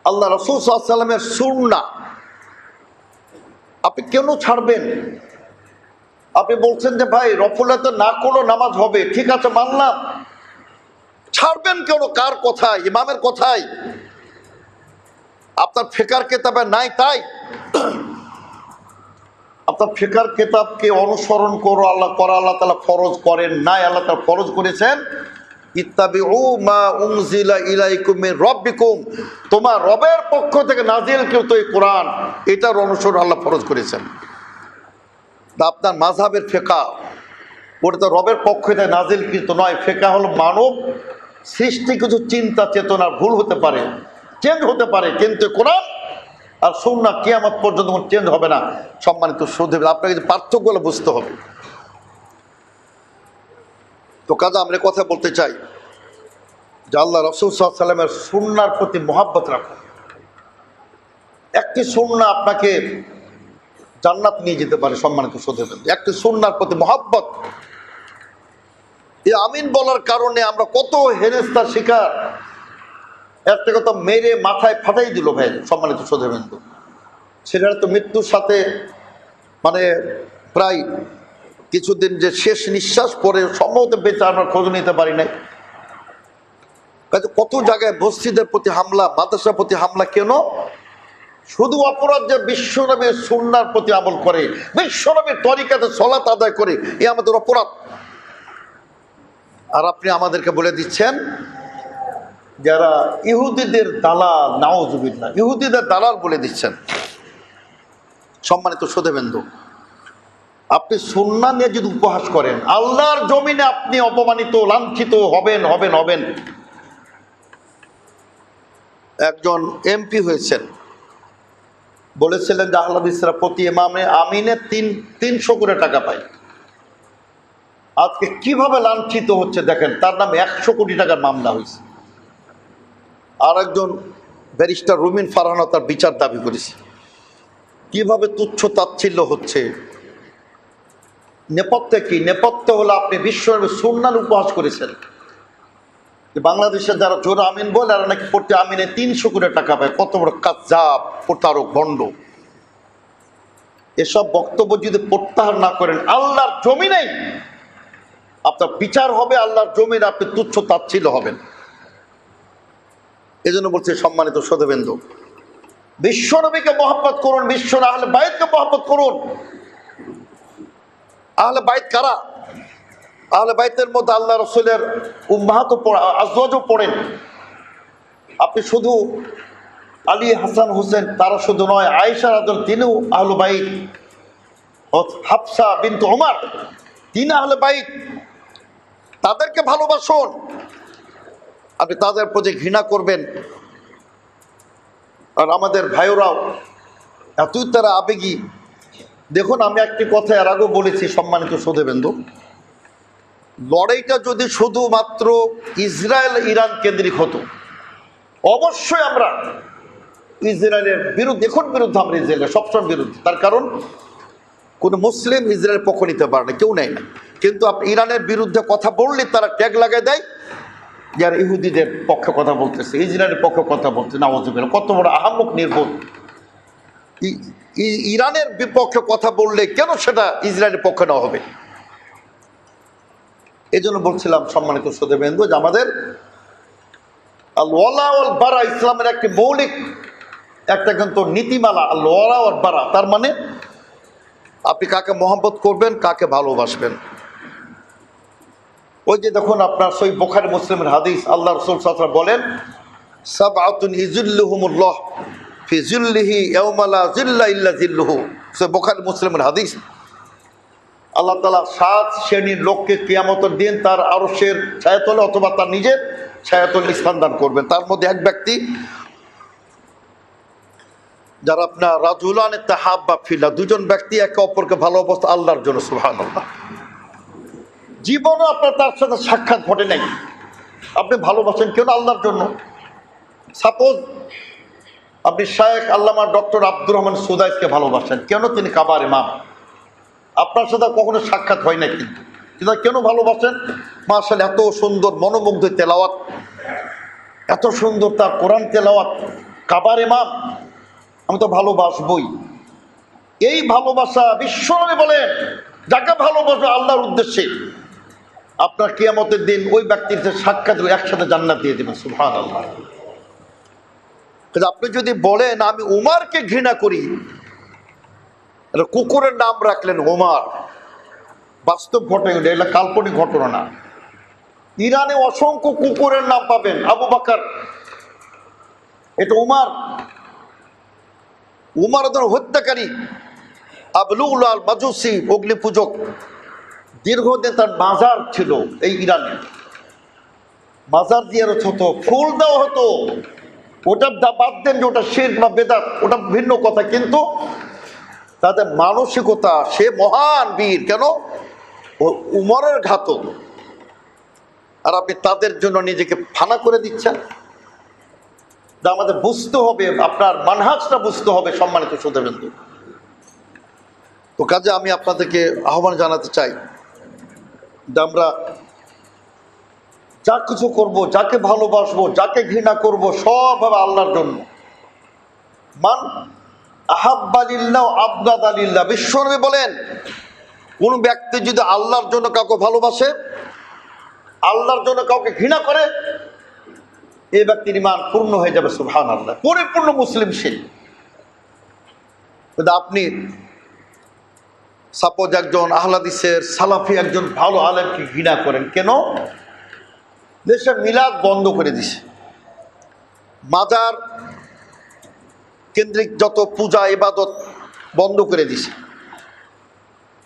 আল্লাহ রাসূল সাল্লাল্লাহু আলাইহি ওয়াসাল্লামের সুন্নাহ আপনি কেন ছাড়বেন? আপনি বলছেন যে ভাই রফুলাতে না করলেও নামাজ হবে, ঠিক আছে মানলাম, ছাড়বেন কেন? কার কথায়? ইমামের কথায়? আপনার ফিকার কিতাবে নাই তাই? আপনার ফিকার কিতাবকে অনুসরণ করো আল্লাহ তাআলা ফরজ করেন নাই। আল্লাহ তাআলা ফরজ করেছেন ইত্তাবিউ মা উনজিলা ইলাইকুম মির রাব্বিকুম, তোমার রবের পক্ষ থেকে নাজিলকৃত এই কোরআন, এটার অনুসরণ আল্লাহ ফরজ করেছেন। তা আপনার মাযহাবের ফিকাহ ওটা তো রবের পক্ষ থেকে নাজিলকৃত নয়। ফিকাহ হলো মানব সৃষ্টি কিছু চিন্তা চেতনা ভুল হতে পারে, চেঞ্জ হতে পারে, কিন্তু কোরআন আর সুন্নাহ কিয়ামত পর্যন্ত চেঞ্জ হবে না। সম্মানিত শ্রোতাবৃন্দ, আপনাকে যে পার্থক্যগুলো বুঝতে হবে। তো কাজে আমরা কথা বলতে চাই যে আল্লাহ রাসূল সাল্লাল্লাহু আলাইহি ওয়াসাল্লামের সুন্নাহর প্রতি মহব্বত রাখুন। একটি সুন্নাহ আপনাকে জান্নাত নিয়ে যেতে পারে। সম্মানিত শ্রোতাবৃন্দ, একটি সুন্নাহর প্রতি মহব্বত। এই আমিন বলার কারণে আমরা কত হেরেস্তার শিকার। একটা কথা মেরে মাথায় ফাটাই দিল ভাই। সম্মানিত শ্রোতাবৃন্দ, সেটা তো মৃত্যুর সাথে মানে প্রায় কিছুদিন যে শেষ নিঃশ্বাস পরে সম্ভবত বেঁচে আমরা খোঁজ নিতে পারি নাই। কত জায়গায় মসজিদের প্রতি হামলা, মাদ্রাসার প্রতি হামলা, কেন? শুধু অপরাধ যে বিশ্বনবীর সুন্নাহর প্রতি আমল করে, বিশ্বনবীর তরিকাতে সালাত আদায় করে, এ আমাদের অপরাধ। আর আপনি আমাদেরকে বলে দিচ্ছেন যারা ইহুদিদের দালাল, নাউজুবিল্লাহ, ইহুদিদের দালাল বলে দিচ্ছেন। সম্মানিত শ্রোতাবৃন্দ, আপনি সুন্নাহ নিয়ে যদি উপহাস করেন, আল্লাহর জমিনে আপনি অপমানিত, লাঞ্ছিত হবেন হবেন হবেন। একজন এমপি হয়েছেন, বলেছিলেন যে আহলে হাদিসরা প্রতি ইমামে আমিনে 300 করে টাকা পায়। আজকে কিভাবে লাঞ্ছিত হচ্ছে দেখেন, তার নামে 100 কোটি টাকার মামলা হয়েছে। আর একজন ব্যারিস্টার রুমিন ফারহানা তার বিচার দাবি করেছে। কিভাবে তুচ্ছ তাচ্ছিল্য হচ্ছে। নেপথ্যে কি? নেপথ্য হলো আপনি বিশ্বনবীর সুন্নাহর উপহাস করেছেন। বাংলাদেশের যারা জোর আমিন বলে, আর নাকি প্রতি আমিনে 300 করে টাকা পায়। কত বড় কাযযাব, প্রতারক, ভণ্ড। এসব বক্তব্য যদি প্রত্যাহার না করেন, আল্লাহর জমিনেই আপনার বিচার হবে, আল্লাহর জমিনে আপনি তুচ্ছ তাচ্ছিল্য হবেন। এই জন্য বলছি সম্মানিত শ্রোতাবৃন্দ, বিশ্বনবীকে মহব্বত করুন, বিশ্ব আহলে বাইতকে মহব্বত করুন। আহলে বাইত কারা? আহলে বাইতের মধ্যে আল্লাহ রাসূলের উম্মাহাতও আজওয়াজও পড়েন। আপনি শুধু আলী, হাসান, হুসেন তারা শুধু নয়, আয়েশা রাদিয়াল্লাহু তিনিও আহলে বাইত, হাফসা বিনতে ওমর তিনি আহলে বাইত। তাদেরকে ভালোবাসুন। আপনি তাদের প্রতি ঘৃণা করবেন। আর আমাদের ভাইয়েরাও এতই তারা আবেগী। দেখুন, আমি একটি কথা এর আগেও বলেছি, সম্মানিত শ্রোতাবৃন্দ, লড়াইটা যদি শুধুমাত্র ইসরায়েল ইরান কেন্দ্রিক হতো, অবশ্যই আমরা ইসরায়েলের বিরুদ্ধে, এখন বিরুদ্ধে আমরা ইসরায়েলের সবসময় বিরুদ্ধে। তার কারণ কোনো মুসলিম ইসরায়েলের পক্ষ নিতে পারে না, কেউ নেয় না। কিন্তু আপনি ইরানের বিরুদ্ধে কথা বললে তারা ট্যাগ লাগায় দেয় যারা ইহুদিদের পক্ষে কথা বলতেছে, ইসরায়েলের পক্ষে কথা বলছে। নাউজুবিল্লাহ, কত বড় আহাম্মক নির্বোধ! ইরানের বিপক্ষে কথা বললে কেন সেটা ইসরায়েলের পক্ষে নেওয়া হবে? এই জন্য বলছিলাম সম্মানিত শ্রোতাবৃন্দ যে আমাদের আল ওয়ালা ওয়াল বারা ইসলামের একটি মৌলিক একটা কিন্তু নীতিমালা, আল ওয়ালা ওয়াল বারা। তার মানে আপনি কাকে মহব্বত করবেন, কাকে ভালোবাসবেন। ওই যে দেখুন আপনার সহিহ বুখারী মুসলিমের হাদিস, আল্লাহ রাসূল সাল্লাল্লাহু আলাইহি ওয়াসাল্লাম বলেন, সাবআতুন ইযিল্লুহুমুল্লাহ ফি যিল্লিহি ইয়াওমা লা যিল্লা ইল্লা যিল্লুহু। সহিহ বুখারী মুসলিমের হাদিস। আল্লাহ তাআলা 7 শ্রেণীর লোককে কিয়ামতের দিন তার আরশের ছায়াতলে অথবা তার নিজের ছায়াতলে স্থান দান করবেন। তার মধ্যে এক ব্যক্তি যারা আপনার রাজুলান তাহাব্বা ফিল্লাহ, দুজন ব্যক্তি একে অপরকে ভালোবাসে আল্লাহর জন্য। সুবহানাল্লাহ। জীবনও আপনার তার সাথে সাক্ষাৎ ঘটে নাই, আপনি ভালোবাসেন কেন? আল্লাহর জন্য। সাপোজ আপনি শায়েখ আল্লামা ডক্টর আব্দুর রহমান সুদাইসকে ভালোবাসেন কেন? তিনি কাবার ইমাম, আপনার সাথে কখনো সাক্ষাৎ হয় না, কিন্তু কেন ভালোবাসেন? মাশাআল্লাহ, এত সুন্দর মনোমুগ্ধ তেলাওয়াত, এত সুন্দর তার কোরআন তেলাওয়াত, কাবার ইমাম, আমি তো ভালোবাসবই। এই ভালোবাসা বিশ্বনবী বলেন যাকে ভালোবাসবে আল্লাহর উদ্দেশ্যে, আপনার কিয়ামতের দিন ওই ব্যক্তির সাথে সাক্ষাৎ একসাথে জান্নাত দিয়ে দেবেন। সুবহানাল্লাহ। আপনি যদি বলেন আমি উমারকে ঘৃণা করি, কুকুরের নাম রাখলেন উমার, বাস্তব ঘটনা, এটা কাল্পনিক ঘটনা না। ইরানে অসংখ্য কুকুরের নাম পাবেন, আবু বকর, এটা উমার। উমার হত্যাকারী, আবলুল আল মাজুসি, অগ্নি পূজক, দীর্ঘদিন তার মাজার ছিল এই ইরানে, মাজার দিয়ে হতো, ফুল দেওয়া হতো। ওটা বাদ দেন যে ওটা শিরক বা বেদাত, ওটা ভিন্ন কথা, কিন্তু তাদের মানসিকতা, সে মহান বীর, কেন? ও উমরের ঘাতক, আর আপনি তাদের জন্য নিজেকে ফানা করে দিচ্ছেন। আমাদের বুঝতে হবে, আপনার মানহাজটা বুঝতে হবে সম্মানিত শ্রোতাবৃন্দ। তো কাজে আমি আপনাদেরকে আহ্বান জানাতে চাই যে আমরা যা কিছু করব, যাকে ভালোবাসবো, যাকে ঘৃণা করব, সব হবে আল্লাহর জন্য। মান আহাব্বা লিল্লাহ আবগাদা লিল্লাহ। বিশ্বনবী বলেন কোন ব্যক্তি যদি আল্লাহর জন্য কাউকে ভালোবাসে, আল্লাহর জন্য কাউকে ঘৃণা করে, এই ব্যক্তির ঈমান পূর্ণ হয়ে যাবে। সুবহানাল্লাহ, পরিপূর্ণ মুসলিম সে। কিন্তু আপনি সাপোজ একজন আহলে হাদিসের সালাফি একজন ভালো আলেমকে ঘৃণা করেন কেন? দেশে মিলাদ বন্ধ করে দিছে, মাজার কেন্দ্রিক যত পূজা ইবাদত বন্ধ করে দিছে।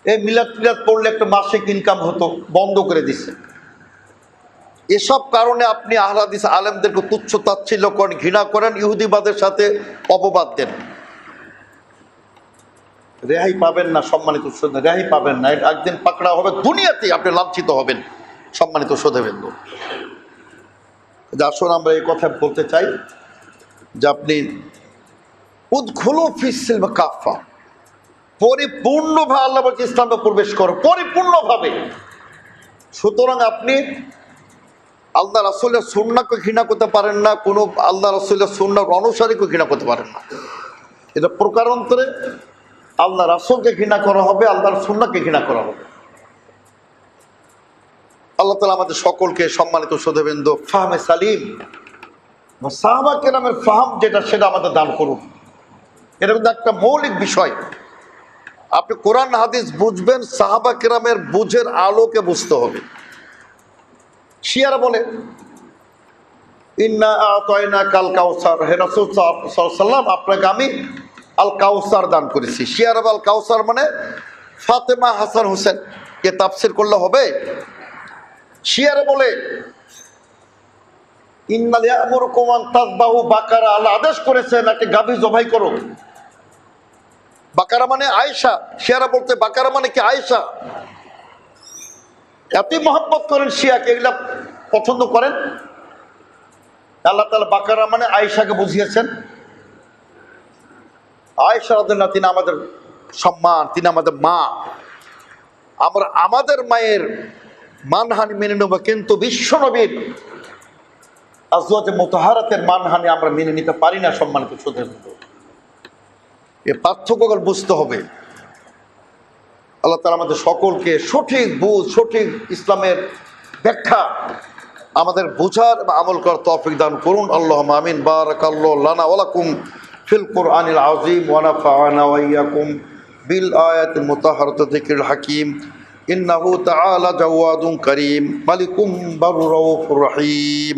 এই মিলাদ টিলাদ পড়লে একটা মাসিক ইনকাম হতো, বন্ধ করে দিছে। এসব কারণে আপনি আহলে হাদিস আলেমদেরকে তুচ্ছ তাচ্ছিল্য করেন, ঘৃণা করেন, ইহুদিবাদের সাথে অপবাদ দেন। রেহাই পাবেন না সম্মানিত শ্রোতা, রেহাই পাবেন না। একদিন পাকড়া হবে, দুনিয়াতেই আপনি লাঞ্ছিত হবেন সম্মানিত শ্রোতাবৃন্দ। আসুন আমরা এই কথা বলতে চাই যে আপনি উদখুলু ফিস সিলমি কাফা, পরিপূর্ণভাবে আল্লাহ বলছে ইসলামে প্রবেশ করো, পরিপূর্ণভাবে। সুতরাং আপনি আল্লাহ রাসূলের সুন্নাহকে ঘৃণা করতে পারেন না, কোনো আল্লাহ রাসূলের সুন্নাহর অনুসারীকে ঘৃণা করতে পারেন না। এটা প্রকারান্তরে আল্লাহ রাসূলকে ঘৃণা করা হবে, আল্লাহর সুন্নাহকে ঘৃণা করা হবে। আল্লাহ তাআলা আমাদের সকলকে সম্মানিত শ্রোতাবৃন্দ ফাহমে সালিম, সাহাবা কেরামের ফাহাম যেটা, সেটা আমাদের দান করুন। এটা কিন্তু একটা মৌলিক বিষয়। আপনি কোরআন হাদিস বুঝবেন, সাহাবা কেরামের বুঝের আলোকে বুঝতে হবে। শিয়ারা বলে ইন্না আতাইনা কাল কাউসার, হে রাসূল সাল্লাল্লাহু আলাইহি ওয়াসাল্লাম আপনাকে আমি আল কাউসার দান করেছি। শিয়ারা আল কাউসার মানে ফাতেমা হাসান হোসেন, কে তাফসীর করলে হবে? শিয়ারা বলে ইন্না ইয়ামুরুকুম আন তাযবাহু বাকারা, আল্লাহ আদেশ করেছেন একটা গাভী জবাই করো। বাকারা মানে আয়েশা। শিয়ারা বলতে বাকারা মানে কি আয়েশা। এতই মহব্বত করেন শিয়াকে, এগুলা পছন্দ করেন। আল্লাহ তাআলা বাকারা মানে আয়েশাকে বুঝিয়েছেন। আয়েশা রাদিয়াল্লাহু, তিনি আমাদের সম্মান, তিনি আমাদের মা। আমরা আমাদের মায়ের মানহানি মেনে নেব, কিন্তু বিশ্বনবীর আজওয়াজে মুতাহারাতের মানহানি আমরা মেনে নিতে পারি না। সম্মানিত শ্রোতাবৃন্দ, এই পার্থক্যগুলো বুঝতে হবে। আল্লাহ তাআলা আমাদের সকলকে সঠিক বুঝ, সঠিক ইসলামের ব্যাখ্যা আমাদের বুঝার এবং আমল করার তৌফিক দান করুন। আল্লাহুম্মা আমিন। বারাকাল্লাহু লানা ওয়া লাকুম ফিল কুরআনিল আযীম ওয়া নাফা'না ওয়া ইয়্যাকুম বিল আয়াতিল মুতাহহারাতিল যিকরিল হাকীম। ইন্নাহু তাআলা জাওয়াদুন কারীম মালিকুম বারুর রাউফুর রহিম।